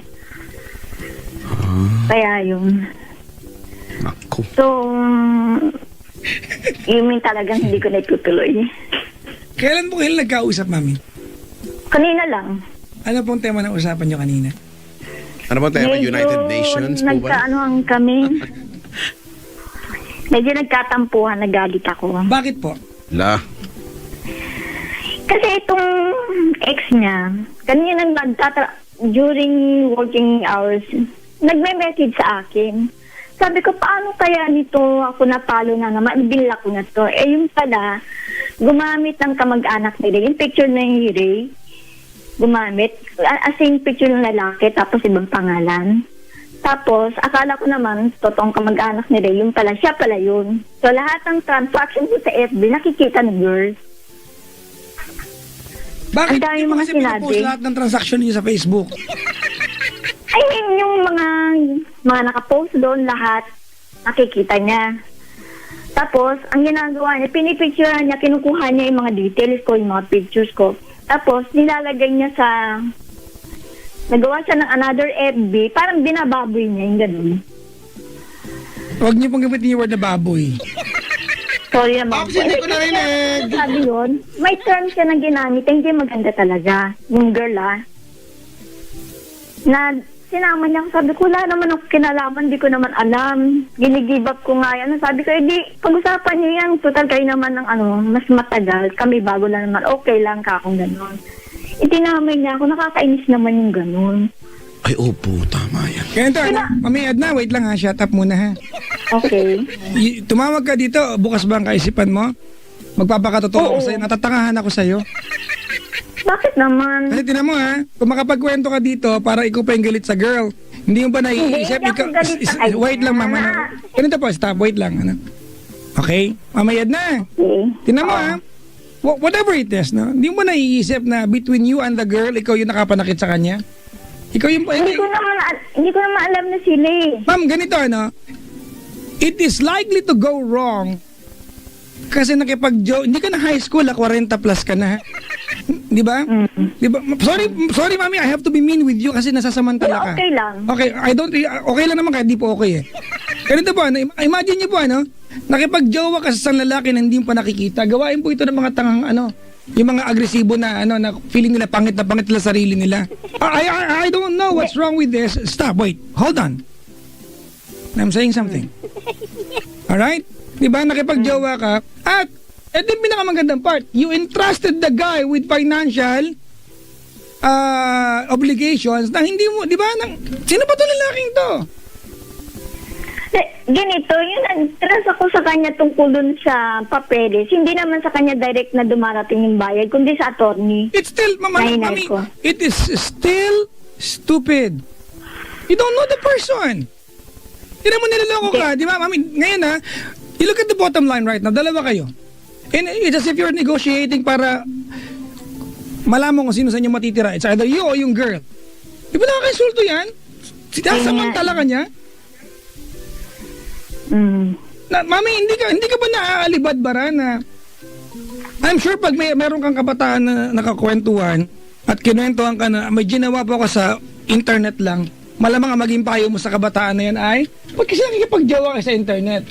Kaya yun. Ako. So, yun mean talagang hindi ko na itutuloy. Kailan po kayo nagkausap, mami? Kanina lang. Ano pong tema ng usapan nyo kanina? Ano ba tayo? United Nations po ba? Nagkaanohan kami. Medyo nagkatampuhan, nagalit ako. Bakit po? La. Kasi itong ex niya, kanina during working hours, nagme-message sa akin. Sabi ko, paano kaya nito ako napalo na naman? Binla ko na to. Eh, yung pala, gumamit ng kamag-anak ni Ray. Yung picture na yung Ray, gumamit. As in, picture ng lalaki, tapos ibang pangalan. Tapos, akala ko naman, totoong kamag-anak ni Ray, yung pala, siya pala yun. So, lahat ng transaction ko sa FB, nakikita ng girl. Bakit? Ang dami Hindi mo mga kasi sinabi. pinapost lahat ng transaction niyo sa Facebook. I mean, yung mga nakapost doon, lahat, nakikita niya. Tapos, ang ginagawa niya, pinipicturean niya, kinukuha niya yung mga details ko, yung mga pictures ko. Tapos, nilalagay niya nagawa siya ng another FB, parang binababoy niya, yung ganun. Huwag niyo pong gamitin yung word na baboy. Sorry naman. Pops, hindi ko narinig. Sabi yun, may term siya na ginamit, hindi maganda talaga. Yung girl, na sinama niya, sabi ko, wala naman ako kinalaman, di ko naman alam. Ginigib up ko nga yan. Sabi ko, pag-usapan niyo yan, total kayo naman ng mas matagal. Kami bago lang naman, okay lang ka kung gano'n. Itinamay niya ako. Nakakainis naman yung ganun. Ay, opo, tama yan. Ganito, Mami Edna, wait lang ha, shut up muna ha. Okay. Tumawag ka dito, bukas ba ang kaisipan mo? Magpapakatotoo ako Oo. sa'yo, natatangahan ako sa'yo. Bakit naman? Kasi tinan mo ha, kung makapagkwento ka dito para ikaw pa yung galit sa girl, hindi mo ba naiisip? Hindi ako galit sa kanya. Wait lang mama. Ganito po, stop, wait lang. Ano? Okay? Mama Edna, Okay. tinan mo ha, whatever it is, no? Hindi mo ba naiisip na between you and the girl, ikaw yung nakapanakit sa kanya? Ikaw yung... Hindi ko naman alam na sila eh. Ma'am, ganito ano, it is likely to go wrong kasi hindi ka na high school, 40 plus ka na. Di ba? Di ba? Sorry mami, I have to be mean with you kasi nasasamantala ka. Okay lang. Okay, okay lang naman kahit di po okay eh. Ganito po, ano, imagine niyo po ano, nakipag-jowa ka sa isang lalaki na hindi mo pa nakikita. Gawain po ito ng mga tangang ano, yung mga agresibo na ano na feeling nila pangit na pangit nila sarili nila. I don't know what's wrong with this. Stop, wait. Hold on. I'm saying something. Alright? Di ba? Nakipag-jowa ka at ito yung pinakamagandang part. You entrusted the guy with financial obligations na hindi mo, di ba? Sino ba ito lalaking to? Ganito, yun ang trust ako sa kanya tungkol dun sa papeles. Hindi naman sa kanya direct na dumarating yung bayad, kundi sa attorney. It's still, mami, ko. it is still stupid. You don't know the person. Hindi mo niloloko ka, di ba? Mami, ngayon ha, you look at the bottom line right now, dalawa kayo. And it's as if you're negotiating para malaman kung sino sa inyo matitira. It's either you or yung girl. Di ba nakakainsulto yan? Samantala ka niya? Mami, hindi ka ba naaalibad bara na I'm sure pag meron kang kabataan na nakakwentuhan at kinwentuhan ka na may ginawa pa ako sa internet lang, malamang ang maging payo mo sa kabataan na yan ay pag kasi nakikipagjawa ka sa internet.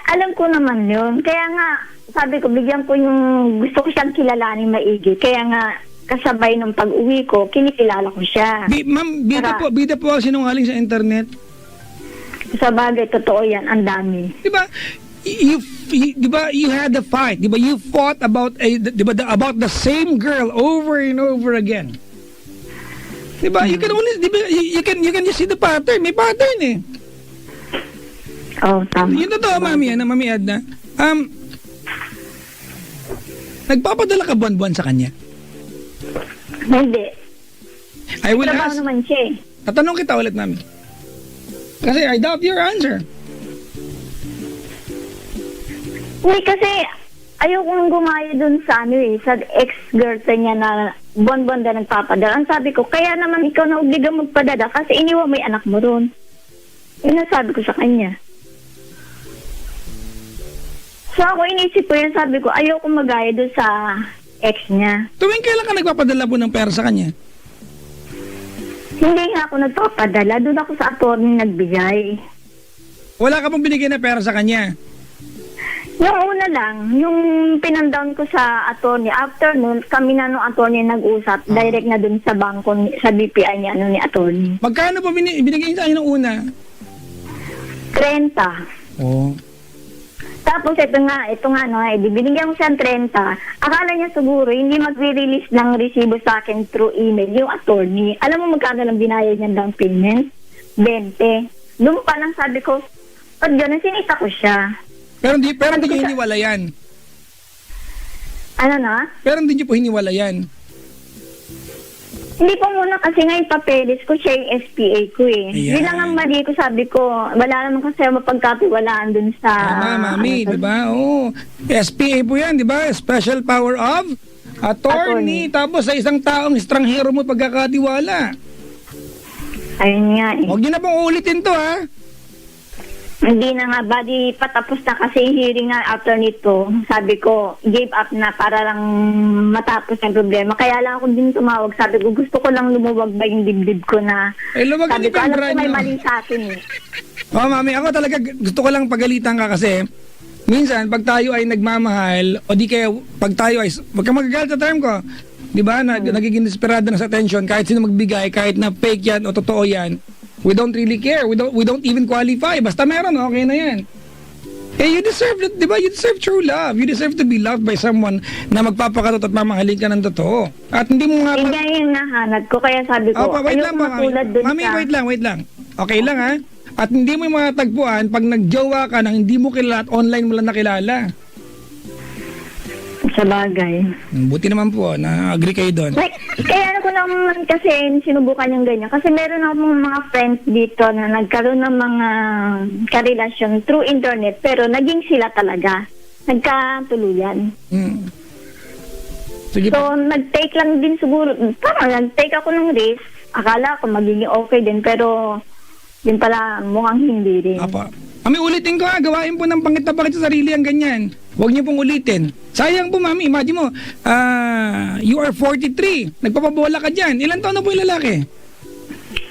Alam ko naman yun. Kaya nga, sabi ko, bigyan ko yung gusto ko siyang kilalanin maigi. Kaya nga, kasabay nung pag-uwi ko, kinikilala ko siya. Ma'am, bida po ako sinungaling sa internet. Sa bagay, totoo yan. Ang dami. Diba? You had a fight. Diba? You fought about about the same girl over and over again. Diba? You can only you can just see the pattern. May pattern eh. Oh, tama. Yun totoo, Mami Edna. Nagpapadala ka buwan-buwan sa kanya? Hindi. I will Trabaho ask. naman siya eh. Tatanong kita ulit, Mami. Kasi I doubt your answer. Hindi kasi, ayoko nang gumaya dun sa sa ex-girlfriend niya na buwan-buwan na nagpapadala. Ang sabi ko, kaya naman ikaw na obliga magpadala kasi iniwan mo yung anak mo ron. Yun ang sabi ko sa kanya. So ako inisip ko yun, sabi ko, ayoko magaya dun sa ex niya. Tuwing kailan ka nagpapadala po ng pera sa kanya? Hindi nga ako nagpapadala. Doon ako sa attorney nagbigay. Wala ka pong binigyan na pera sa kanya? Yung una lang, yung pinandown ko sa attorney, after nun, kami na nung attorney nag-usap, direct na dun sa bangko, sa BPI niya, ni attorney. Magkano po binigay sa kanya nung una? 30. Oh. Tapos ito nga, binigyan ko siya ng 30. Akala niya siguro, hindi magre-release ng resibo sa akin through email, yung attorney. Alam mo magkano lang binayad niya down payment? 20. Doon pa lang sabi ko, pag gano'n, sinita ko siya. Pero hindi niyo hiniwala yan. Ano na? Pero hindi niyo po hiniwala yan. Hindi po muna kasi nga yung papeles ko, siya yung SPA ko eh. Ayan. Yun lang ang mali ko, sabi ko, wala naman kasi mapagkatiwalaan dun sa... Tama, Mami, di ba? Oo. SPA po yan, di ba? Special Power of Attorney. Tapos sa isang taong estranghero mo pagkakatiwala. Ayun nga eh. Huwag niyo na pong ulitin to, ha? Hindi na nga, badi patapos na kasi yung hearing na after nito. Sabi ko, gave up na para lang matapos yung problema. Kaya lang ako din tumawag. Sabi ko, gusto ko lang lumuwag ba yung dibdib ko na... Luwagin sabi niyo ko, pa yung alam ko brand may niyo. mali sa akin eh. Oh, Mami, ako talaga gusto ko lang pagalitan ka kasi minsan pag tayo ay nagmamahal o di kaya pag tayo ay wag ka magagalit sa term ko. 'Di ba? Nagiging desperado na sa attention kahit sino magbigay, kahit na fake yan o totoo yan. We don't really care. We don't even qualify. Basta meron, okay na yan. you deserve it, di ba? You deserve true love. You deserve to be loved by someone na magpapakatot at mamahalin ka ng totoo. At hindi mo nga... Yun nga yung nahanap ko, kaya sabi ko, Opa, wait lang ayoko po, matulad dun Mami, sa... wait lang. Okay lang, ha? At hindi mo yung mga tagpuan pag nagjowa ka nang hindi mo kilala at online mo lang nakilala. Sa bagay. Buti naman po, na-agree kayo doon. Like, kaya ano ko naman kasi sinubukan yung ganyan. Kasi meron akong mga friends dito na nagkaroon ng mga karelasyon through internet, pero naging sila talaga. Nagkatuluyan. Hmm. Sige So, po. nag-take lang din siguro. Parang nag-take ako ng risk. Akala ko magiging okay din, pero yun pala mukhang hindi rin. Apa. Mami, ulitin ko ha. Gawain po ng pangit na bakit sa sarili ang ganyan. Huwag niyo pong ulitin. Sayang po, Mami. Imagine mo, you are 43. Nagpapabola ka dyan. Ilan taon na po yung lalaki?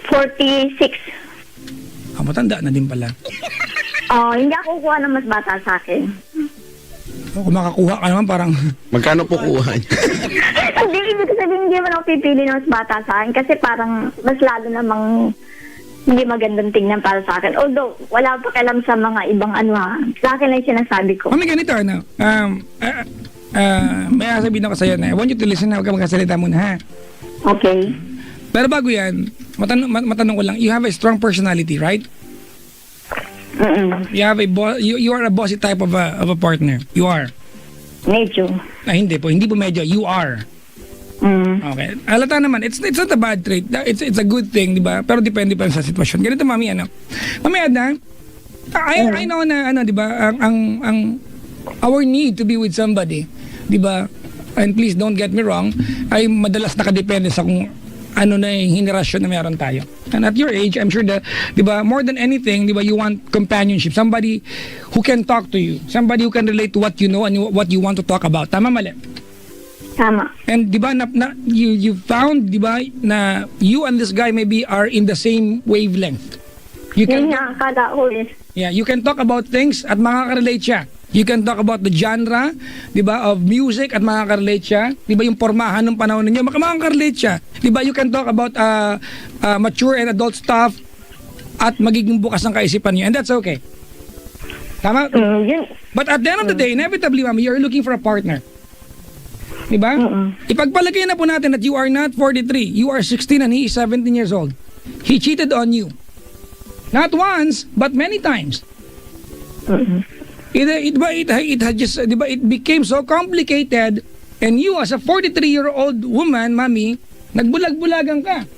46. Matanda na din pala. Hindi ako kukuha ng mas bata sa akin. Kung makakuha ka naman, parang... Magkano po kuha niya? Hindi, ibig sabihin, hindi man ako pipili ng mas bata sa akin kasi parang mas lalo namang hindi magandang tingnan para sa akin. Although, wala pa kalam sa mga ibang ano ha. Sa akin lang yung sinasabi ko. Mami, ganito, ano? May sabihin ako sa'yo na, I want you to listen na, huwag ka magkasalita muna, ha? Okay. Pero bago yan, matanong ko lang, you have a strong personality, right? Mm-mm. You have you are a bossy type of a partner. You are. Medyo. Hindi po medyo, you are. Okay. Halata naman, it's not a bad trait. It's a good thing, di ba? Pero depende pa sa sitwasyon. Ganito, Mami, ano? Mami, Adna, I know na, ano, di ba, ang our need to be with somebody, di ba? And please don't get me wrong, ay madalas nakadepende sa kung ano na yung henerasyon na meron tayo. And at your age, I'm sure that, di ba, more than anything, di ba, you want companionship. Somebody who can talk to you. Somebody who can relate to what you know and what you want to talk about. Tama, mali? Tama. And di ba you found di ba na you and this guy maybe are in the same wavelength. You Yun can nga, akala ko eh. you can talk about things at makaka-relate siya. You can talk about the genre, di ba, of music at makaka-relate siya. Di ba yung pormahan ng panahon ninyo, makaka-relate siya. Di ba you can talk about mature and adult stuff at magiging bukas ng kaisipan niyo, and that's okay. Tama? Yun. But at the end of the day, inevitably, Mami, you're looking for a partner. Diba? Ipagpalagay na po natin that you are not 43, you are 16 and he is 17 years old. He cheated on you. Not once, but many times. It became so complicated and you as a 43-year-old woman, Mami, nagbulag-bulagan ka.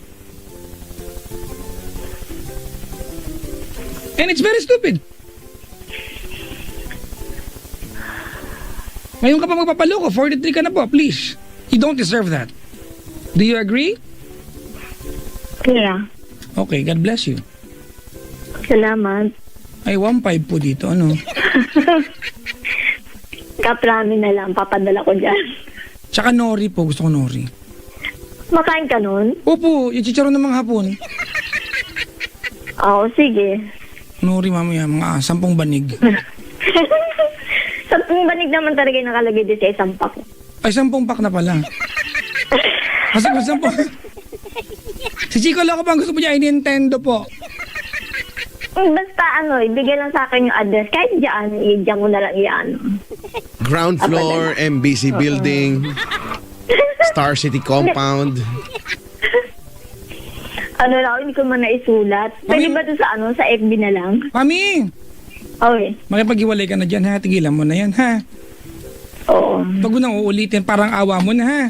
And it's very stupid. Ngayon ka pa magpapaloko, 43 ka na po, please. You don't deserve that. Do you agree? Yeah. Okay, God bless you. Salamat. Ay, 1.5 po dito, ano? Kaprami na lang, papadala ko dyan. Tsaka nori po, gusto ko nori. Makain ka nun? Opo, yung chicharon ng mga hapon. Oo, sige. Nori mamaya, mga 10 banig. Sa banig naman talaga yung nakalagay din sa isang pack. Ay, 10 pack na pala. Kasi kung 10... Si Chico Loco pang gusto mo niya, ay Nintendo po. Basta ibigay lang sa akin yung address. Kahit diyan ko na lang yan. Ground floor, MBC building, Star City compound. Hindi ko man naisulat. Pwede ba ito sa FB na lang? Mami, Okay. makipag-iwalay ka na dyan, ha? Tigilan mo na yan, ha? Oo. Pag mo nang uulitin, parang awa mo na, ha?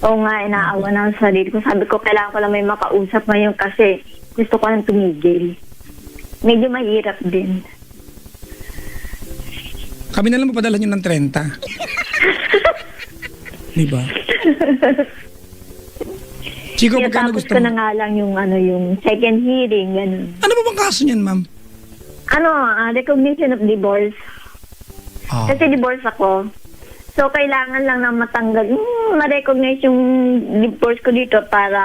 Oo nga, inaawa na ang sarili ko. Sabi ko, kailangan ko lang may makausap ngayon kasi gusto ko nang tumigil. Medyo mahirap din. Kami na lang papadala nyo ng 30. Diba? Chico, magkano Tapos gusto ko mo? na nga lang yung second hearing, ganun. Ano ba bang kaso niyan, ma'am? Recognition of divorce. Oh. Kasi divorce ako. So, kailangan lang na matanggal, ma-recognize yung divorce ko dito para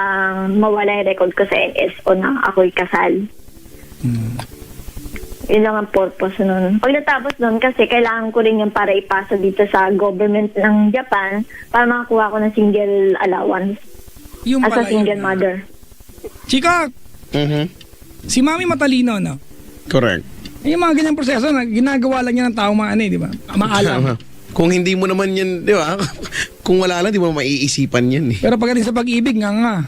mawala yung record ko sa NSO na ako'y kasal. Yun lang ang purpose nun. Pag natapos nun, kasi kailangan ko rin yung para ipasa dito sa government ng Japan para makakuha ko ng single allowance Yung as a pala single yun. mother. Chika, si Mami matalino, no? Correct. Yung mga ganyang proseso na ginagawa lang yan ng tao mga ano eh, di ba? Maalam. Tama. Kung hindi mo naman yan, di ba? Kung wala lang, di mo maiisipan yan eh. Pero pagdating sa pag-ibig, nga.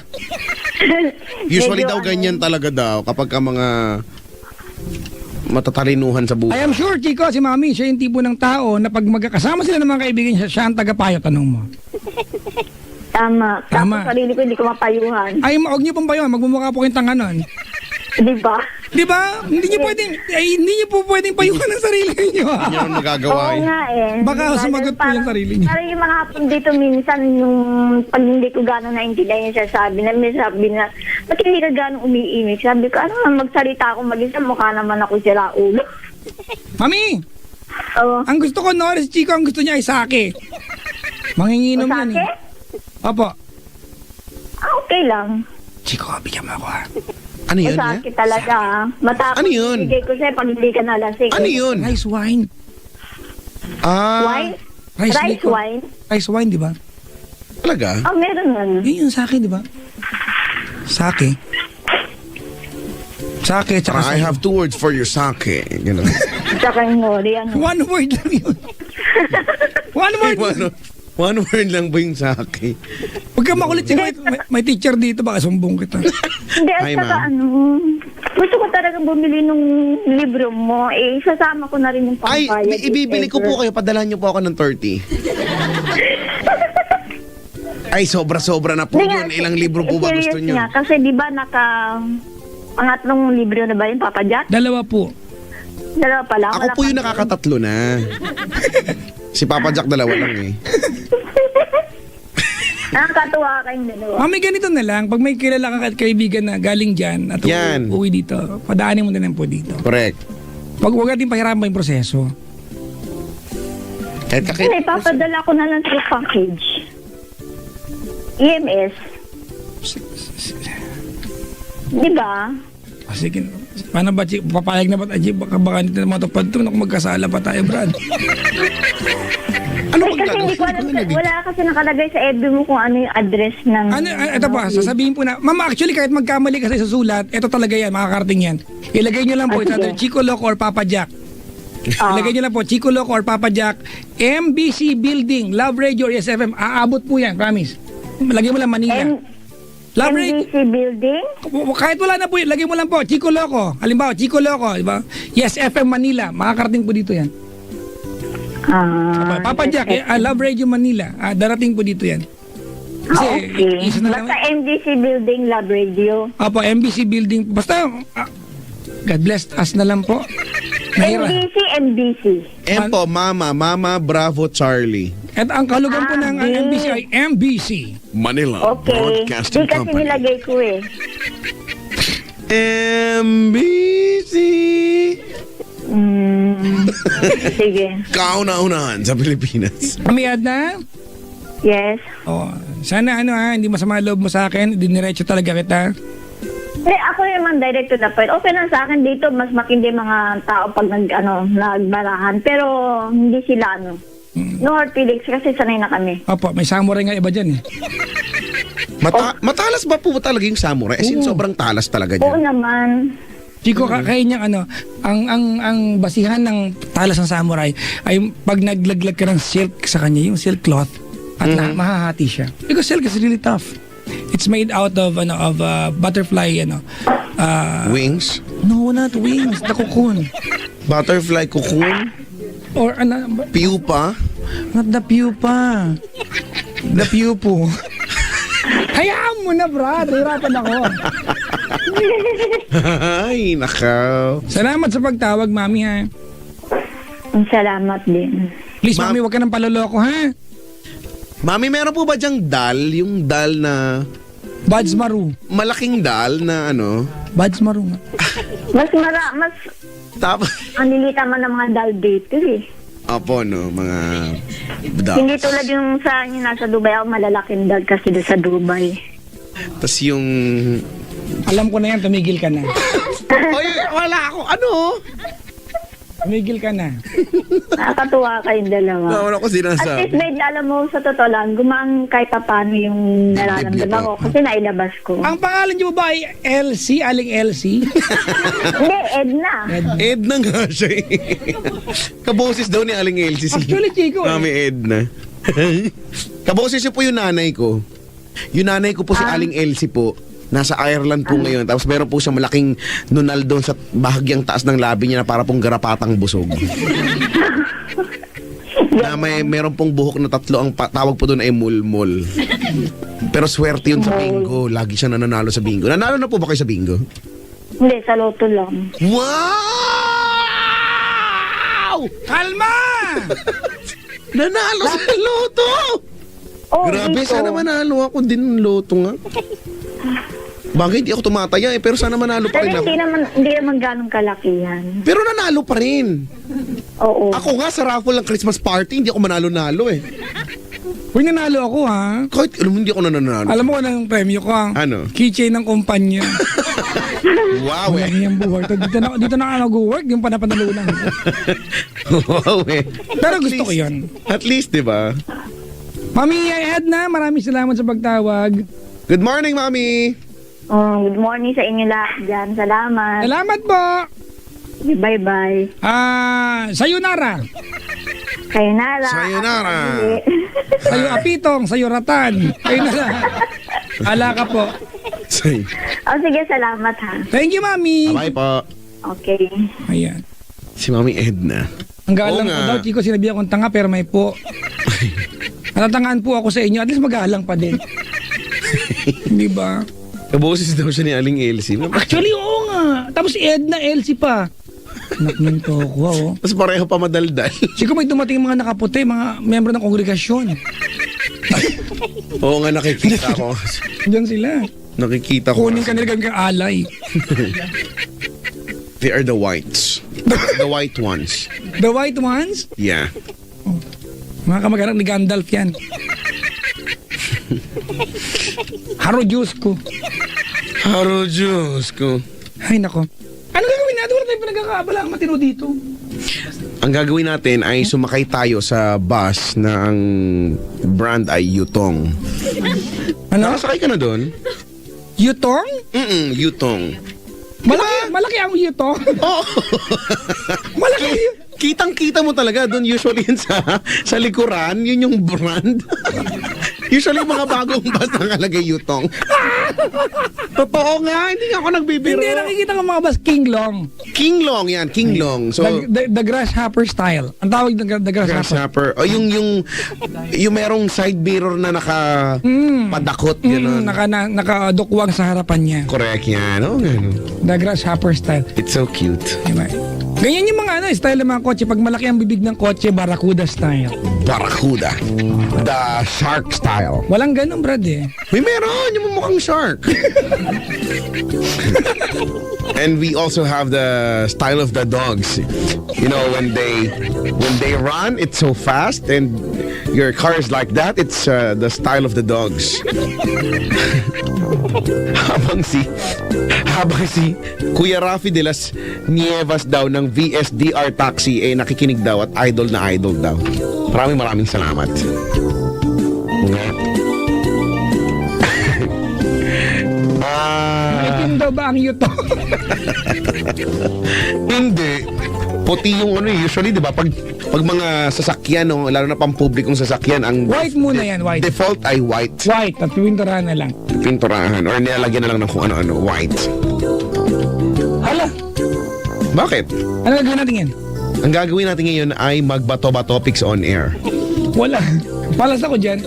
Usually Medyo daw ganyan talaga daw kapag ka mga matatalinuhan sa I buhay. am sure, Chico, si Mami, siya yung tipo ng tao na pag magkakasama sila ng mga kaibigan niya, siya ang tagapayo, tanong mo. Tama. Tama. Tapos sarili ko hindi ko mapayuhan. Ay, huwag niyo pong payo, magmumukha po kayong tanganon. Di ba? Di ba? Hindi niyo po pwedeng payuhan ang sarili niyo. Hindi naman magagawa Oo eh. nga eh. Baka Diba? sumagot po Parang- yung sarili niya. Parang yung mga hapon dito minsan, yung pag hindi ko gano'n naintindihan yung sasabi na, may sabi na, ba't hindi ka gano'ng umiimik? Sabi ko, ano nga, magsalita ako mag-isa, mukha naman ako sila ulo. Mami, Oo. ang gusto ko, Norris, Chico, ang gusto niya ay sake. Manginginom yan Sake? eh. Opo. Okay lang. Chico, bigyan mo ako ha. Ano yun? Masakit talaga. Matapos Ano yun? bigay ko sa'yo pag hindi ka nalasing. Ano yun? Rice wine. Wine? Rice liquor. wine? Rice wine, di ba? Talaga? Oh, meron nun. Yun yung sake, di ba? Sake. Sake, tsaka I have 2 words for your sake. Ganun. Tsaka yung nori, ano. One word lang yun. One word. One word lang ba yung sake? Huwag ka makulit. Chico. May teacher dito, baka sumbong kita. Hindi, at Hi, saka ma'am. ano, gusto ko talaga bumili nung libro mo. Eh, sasama ko na rin yung Ay, pampayag. ibibili ko po kayo. Padalahan niyo po ako ng 30. Ay, sobra-sobra na po Hindi nga, yun. Ilang libro po ba gusto serious niyo? nga, kasi di ba pangatlong libro na ba yun, Papa Jack? Dalawa po. Dalawa pa lang. Ako wala po yung pang- nakakatatlo na. Si Papa Jack dalawa lang eh. Nakakatuwa kayong dalawa. Mami, ganito na lang. Pag may kilala ka kaibigan na galing dyan at Yan. uwi dito, padaanin mo na lang po dito. Correct. Huwag natin pahirapan yung proseso. Kahit Hindi, papadala ko na lang through package. EMS. Di ba? Ah, sige. Paano ba, Chico? Papayag na ba tayo? Baka nito na matupad ito. Naku, magkasala pa tayo, Brad. ano Eh, kasi hindi ko alam, gagawin? wala kasi nakalagay sa FB mo kung ano yung address ng... Ito pa, sasabihin po na, Mama, actually, kahit magkamali ka sa sulat, ito talaga yan, makakarating yan. Ilagay nyo lang po, it's either sige. Chico Loco or Papa Jack. Ah. Ilagay nyo lang po, Chico Loco or Papa Jack, MBC Building, Love Radio, SFM, aabot po yan, promise. Lagay mo lang Manila. Love Radio, MBC Building? kahit wala na po yun, lagay mo lang po, Chico Loco. Halimbawa, Chico Loco, di ba? Yes, FM Manila, makakarating po dito yan. Papa Jack, Love Radio Manila, darating po dito yan. Kasi, Okay. isa na lang. Basta MBC Building Lab Radio. Apo, MBC Building. Basta, God bless us na lang po. Mahira. MBC. M po, Mama, Bravo, Charlie. At ang kahulugan po ng MBC ay MBC. Manila Okay. Di kasi nilagay ko eh. MBC. Sige. Kauna-unahan sa Pilipinas. Kamiyad na? Yes. Oh, sana hindi masama loob mo sa akin. Diniretso talaga kita. Eh, ako naman direct to the point. Okay lang sa akin dito, mas makindi mga tao pag nagbarahan. Pero hindi sila no hard feelings kasi sanay na kami. Opo, may samurai nga iba dyan eh. Matalas ba po talaga yung samurai? As in, Oo. sobrang talas talaga Oo niya. naman. Chico, kaya niyang ang basihan ng talas ng samurai ay pag naglaglag ka ng silk sa kanya, yung silk cloth, at mahahati siya. Because silk is really tough. It's made out of butterfly Wings? no, not wings, the cocoon. Butterfly cocoon? Or Pupa? not the pupa. The pupo. Hayaan mo na, Brad. Hirapan ako. Ay, nakaw. Salamat sa pagtawag, Mami, ha. Salamat din. Please, Ma'am. Mami, huwag ka nang paloloko, ha? Mami, meron po ba dyang dal? Yung dal na... Buds Maru. Malaking dal na ano? Buds Maru nga. Mas Tapos... ang lilita man ng mga dal dito eh. Opo, no? Mga... Hindi Ducks. tulad yung sa yung nasa Dubai, ako malalaking dal kasi doon sa Dubai. Tapos yung... Alam ko na yan, tumigil ka na. Oy, wala ako. Ano? Tumigil ka na. Nakakatuwa kayong dalawa. Wala ko At least, sinasabi. babe, alam mo, sa totoo lang, gumaan kahit pa paano yung nararamdaman ko kasi nailabas ko. Ang pangalan niyo ba ay Elsie? Aling Elsie? Hindi, Edna. Edna nga siya eh. Kaboses daw ni Aling Elsie. Actually, Chico, Mami Edna. Kaboses niyo po yung nanay ko. Yung nanay ko po si Aling Elsie po. Nasa Ireland po ngayon. Tapos meron po siya malaking nunal doon sa bahagyang taas ng labi niya na para pong garapatang busog. Na meron pong buhok na tatlo. Ang tawag po doon ay mulmul. Pero swerte yun sa bingo. Lagi siya nananalo sa bingo. Nanalo na po ba kayo sa bingo? Hindi, sa loto lang. Wow! Kalma! Nanalo sa loto! Oh, Grabe, dito. sana manalo ako din ng loto nga. Bagay, hindi ako tumataya eh. Pero sana manalo pa rin Pero ako. hindi naman ganong kalakihan. Pero nanalo pa rin. Oo. Ako nga sa raffle ng Christmas party, hindi ako manalo-nalo eh. Uy, nanalo ako ha. Kahit alam mo, hindi ako nananalo. Alam mo kung anong premyo ko? Ano? Keychain ng kumpanya. Wow Wala eh. niyang buhay. Dito na ako nag-work, yung panapanalunan. Wow eh. Pero gusto ko yun. At least, di ba? Mami Edna, maraming salamat sa pagtawag. Good morning, Mami! Good morning sa inyo lahat dyan. Salamat. Salamat po. Bye-bye. Sayonara. Sayonara. Sayonara. Sayo apitong, sayo ratan. Ayun na lang. Ala ka po. Say. Oh, sige, salamat ha. Thank you, Mami. Bye po. Okay. Ayan. Si Mami Edna. Ang galang Oo ko nga. daw, Chico, sinabi akong tanga pero may po. Natatangaan po ako sa inyo. At least magalang pa din. Di ba? Kaboses daw siya ni Aling Elsie. Actually, oo nga. Tapos Edna, Elsie pa. Anak ng toko, oh. Tapos pareho pa madaldal. Siguro may dumating mga nakaputi, mga membro ng kongregasyon. Oo nga, nakikita ko. Diyan sila. Nakikita ko. Kunin ka nila kang alay. They are the whites. The white ones. The white ones? Yeah. Mga kamag-anak ni Gandalf yan. Haro Diyos ko. Haro Diyos ko. Ay, nako. Ano gagawin natin? Wala tayong pinagkakaabala ang matino dito. Ang gagawin natin ay sumakay tayo sa bus na ang brand ay Yutong. Ano? Nakasakay ka na doon? Yutong? Yutong. Malaki ang yutong. Oo. Malaki yun. Kitang-kita mo talaga doon. Usually yun sa likuran, yun yung brand. Usually mga bagong bus nakalagay Yutong. Totoo nga, hindi nga ako nagbibiro. Hindi, nakikita ko mga bus, King Long. King Long yan, King Long. So, The grasshopper style. Ang tawag ng the grasshopper. grasshopper. O yung merong side mirror na nakapadakot. Gano'n. Nakadukwang sa harapan niya. Correct yan. Oh, gano'n. The grasshopper style. It's so cute. Diba? Ganyan yung mga style ng mga kotse. Pag malaki ang bibig ng kotse, Barracuda style. Barracuda. The shark style. Walang ganun, Brad eh. May meron, yung mukhang shark. And we also have the style of the dogs. You know, when they run, it's so fast, and your car is like that. It's the style of the dogs. habang si Kuya Rafi de las Nievas daw ng VSDR Taxi nakikinig daw at idol na idol daw. Maraming salamat. Itim daw ba ang yutong? Hindi. Puti yung usually 'di ba pag mga sasakyan lalo na pampublikong sasakyan ang White muna yan, white. default ay white. White, at pinturahan na lang. Pinturahan or nilalagyan na lang ng kung ano-ano white. Hala, Bakit? ano gagawin natin yan? Ang gagawin natin ngayon ay magbato-ba topics on air. Wala. Palas ako dyan.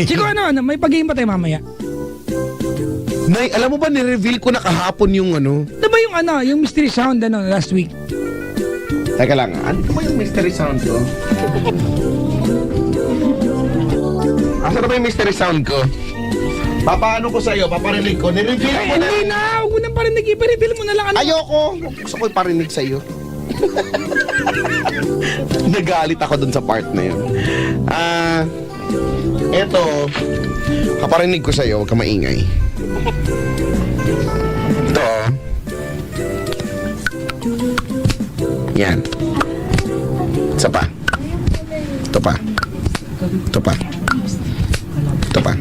Chico, may pag-game pa tayo mamaya? Nay, alam mo ba ni-reveal ko na kahapon yung Ano ba yung mystery sound last week? Teka lang, ano ba yung mystery sound ko? Asa na ba yung mystery sound ko? Papaano ko sa'yo? Paparinig ko? Ni-reveal ko na. Hindi na, huwag mo nang parinig. I-reveal mo na lang. Ayoko! Gusto ko iparinig sa'yo. Nagalit ako dun sa part na yun. Eto, kaparinig ko sa'yo, huwag ka maingay. Ito, Yan. Isa pa. Ito pa. Ito pa. Ito pa.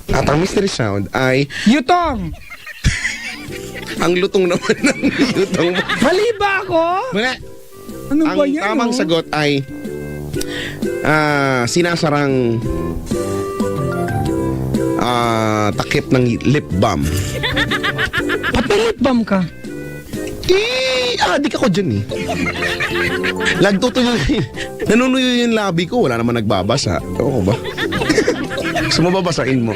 At ang mystery sound ay Yutong! ang lutong naman ng lutong. Mali ba ako? Wala. Ano ba Ang yan? tamang sagot ay sinasarang takip ng lip balm. Papilit bam ka. Adik ako dyan eh. Lagtutuyo nanunuyo yung labi ko. Wala naman nagbabasa. Oo ba? Gusto mo babasain mo?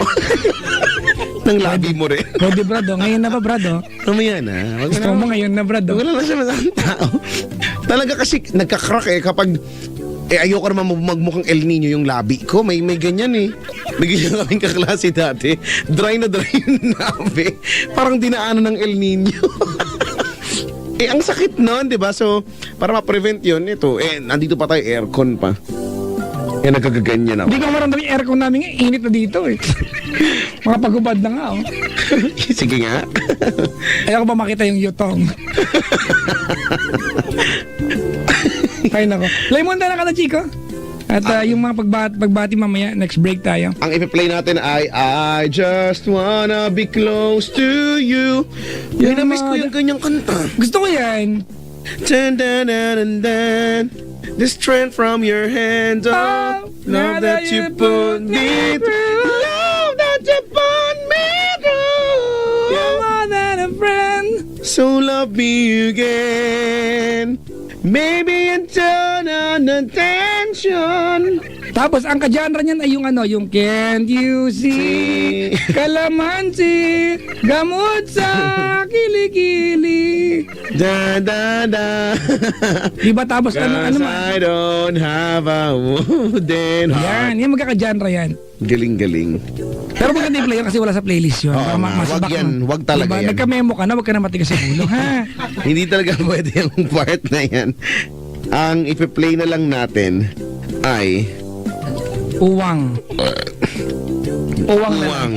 Ng labi mo rin. Pwede, brado. Ngayon na ba, brado? Mamaya na. Wag Gusto na. mo ngayon na, brado? Wala lang siya masang tao. Talaga kasi nagkakrak eh kapag ayoko naman magmukhang El Nino yung labi ko. May ganyan eh. May ganyan kaming kaklase dati. Dry na dry yung labi. Parang dinaanan ng El Nino. Ang sakit nun, di ba? So, para ma-prevent yun, ito, nandito pa tayo, aircon pa. Nagkagaganyan ako. Hindi ko maramdaman yung aircon namin ngayon. Init na dito eh. Mga pagubad na nga, oh. Sige nga. Ayaw ko ba makita yung yutong? Ay, nako. Play mo na ka na, Chico. At yung mga pagbati mamaya, next break tayo. Ang ipi-play natin ay I just wanna be close to you. Yan, na-miss ko yung ganyang kanta. Gusto ko yan. Dun, dun, dun, dun, dun. The strength from your hands, oh, love that you put me through. Love that you put me through. You're more than a friend. So love me again. Maybe and turn on attention. Tapos ang ka-genre niyan ay yung ano, yung Can't You See, Kalamansi, Gamot sa Kilikili. Da da da. Diba tapos ano Cause man? I don't have a wooden heart. Yan, yung magkaka-genre yan. Galing-galing. Pero maganda yung player kasi wala sa playlist yun. Oo Para nga, masabak wag yan, mo. wag talaga yan. Nagka-memo ka na, wag ka na matigas sa ulo, ha? Hindi talaga pwede yung part na yan. Ang ipi-play na lang natin ay Uwang. Uwang na lang.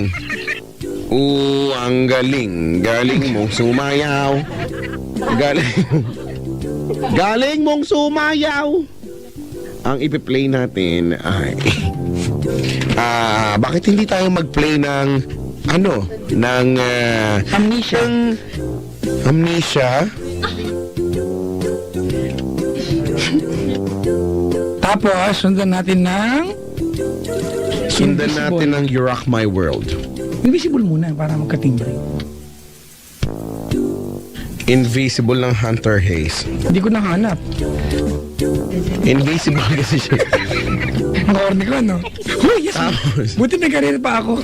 Uwang galing. Galing mong sumayaw. Galing mong sumayaw. Ang ipi-play natin ay bakit hindi tayo mag-play ng Amnesia. Amnesia? Tapos, sundan natin ng ng You Rock My World. Invisible muna para magkatimbre. Invisible ng Hunter Hayes. Hindi ko nahanap. Invisible kasi siya. Ang orne ko, no? Uy, yes! Tapos, Buti may karir pa ako.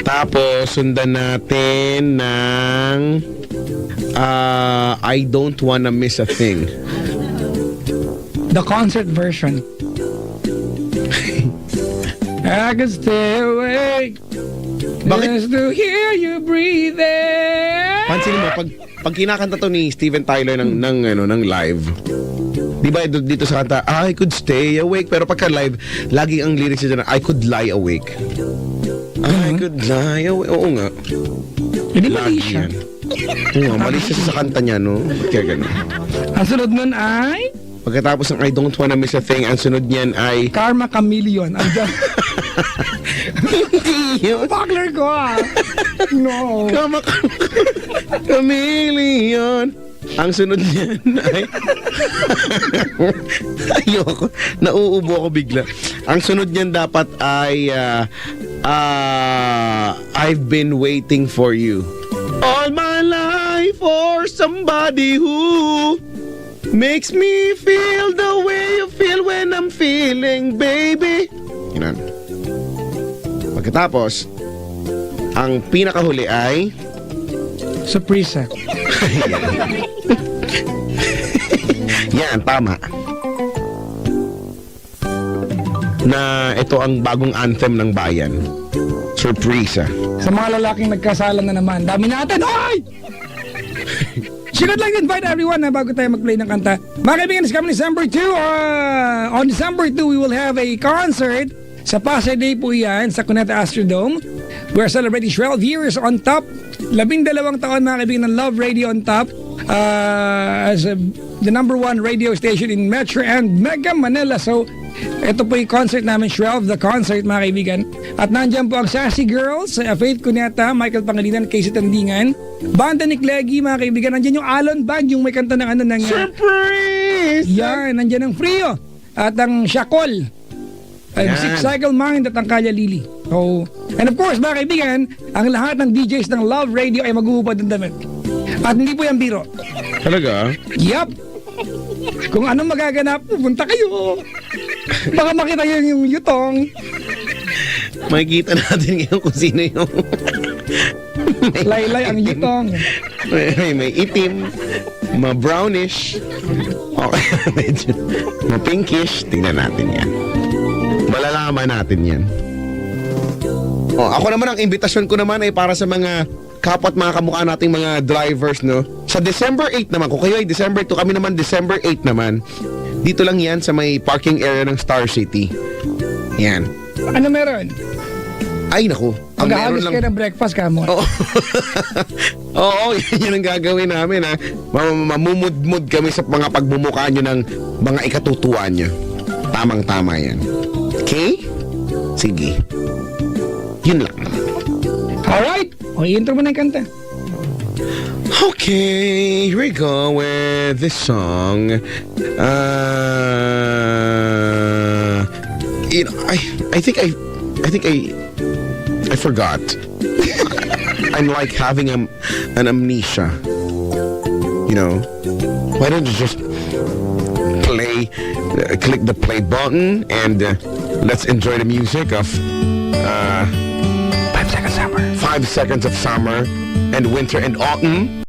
tapos sundan natin ng I Don't Wanna Miss a Thing. The concert version. I can stay awake Bakit? just to hear you breathing. Pansin mo, pag kinakanta to ni Steven Tyler ng live, di ba dito sa kanta, I could stay awake, pero pagka live, lagi ang lyrics niya dyan, I could lie awake. I could lie awake. Oo nga. Hindi mali Lagi siya. yan. Oo nga, mali siya sa kanta niya, no? Ba't kaya ganun? Ang sunod nun ay Pagkatapos ng I Don't Wanna Miss a Thing, ang sunod niyan ay Karma Chameleon. Ang hindi yun. Pakler ko, ah. No. Chameleon. Ang sunod niyan ay ayoko, nauubo ako bigla. Ang sunod niyan dapat ay I've been waiting for you all my life for somebody who makes me feel the way you feel when I'm feeling, baby. Yan. Pagkatapos, ang pinakahuli ay Surprise. yan, tama. Na ito ang bagong anthem ng bayan. Surprise. Sa mga lalaking nagkasala na naman, dami natin. Hoy! She would like to invite everyone na bago tayo mag-play ng kanta. Mga kaibigan, this coming December 2, on December 2, we will have a concert sa Pasay Day po yan, sa Cuneta Astrodome. We're celebrating 12 years on top. 12 taon mga kaibigan ng Love Radio on top. as the number one radio station in Metro and Mega Manila. So, ito po yung concert namin, Shrelv, the concert, mga kaibigan. At nandyan po ang Sassy Girls, Faith Cuneta, Michael Pangilinan, Casey Tandingan, Banda ni Cleggy, mga kaibigan. Nandyan yung Alon Band, yung may kanta ng ano ng... Surprise! Yan, nandyan ang Frio. At ang Shakol. Yan. Six Cycle Mind at ang Kalya Lili. So, and of course, mga kaibigan, ang lahat ng DJs ng Love Radio ay maghuhubad ng damit. At hindi po yan biro. Talaga? Yup. Kung anong magaganap, pupunta kayo. Baka makita yun yung yutong. Makikita natin ngayon kung sino yung... Laylay ang yutong. may itim, ma-brownish, okay, medyo ma-pinkish. Tingnan natin yan. Malalaman natin yan. Oh, ako naman, ang imbitasyon ko naman ay para sa mga kapwa at mga kamukha nating mga drivers, no? Sa December 8 naman, kung kayo ay December 2, kami naman December 8 naman. Dito lang yan sa may parking area ng Star City. Yan. Ano meron? Ay, naku. Ang meron Mag-aalis lang... kayo ng breakfast ka mo. Oo. Oo, yan ang gagawin namin, ha. Mamumudmud kami sa mga pagbumuka nyo ng mga ikatutuwa nyo. Tamang-tama yan. Okay? Sige. Yun lang. Alright. O, intro mo na yung kanta. Okay, here we go with this song. You know, I think I forgot. I'm like having an amnesia. You know, why don't you just click the play button and let's enjoy the music of 5 Seconds of Summer and Winter and Autumn.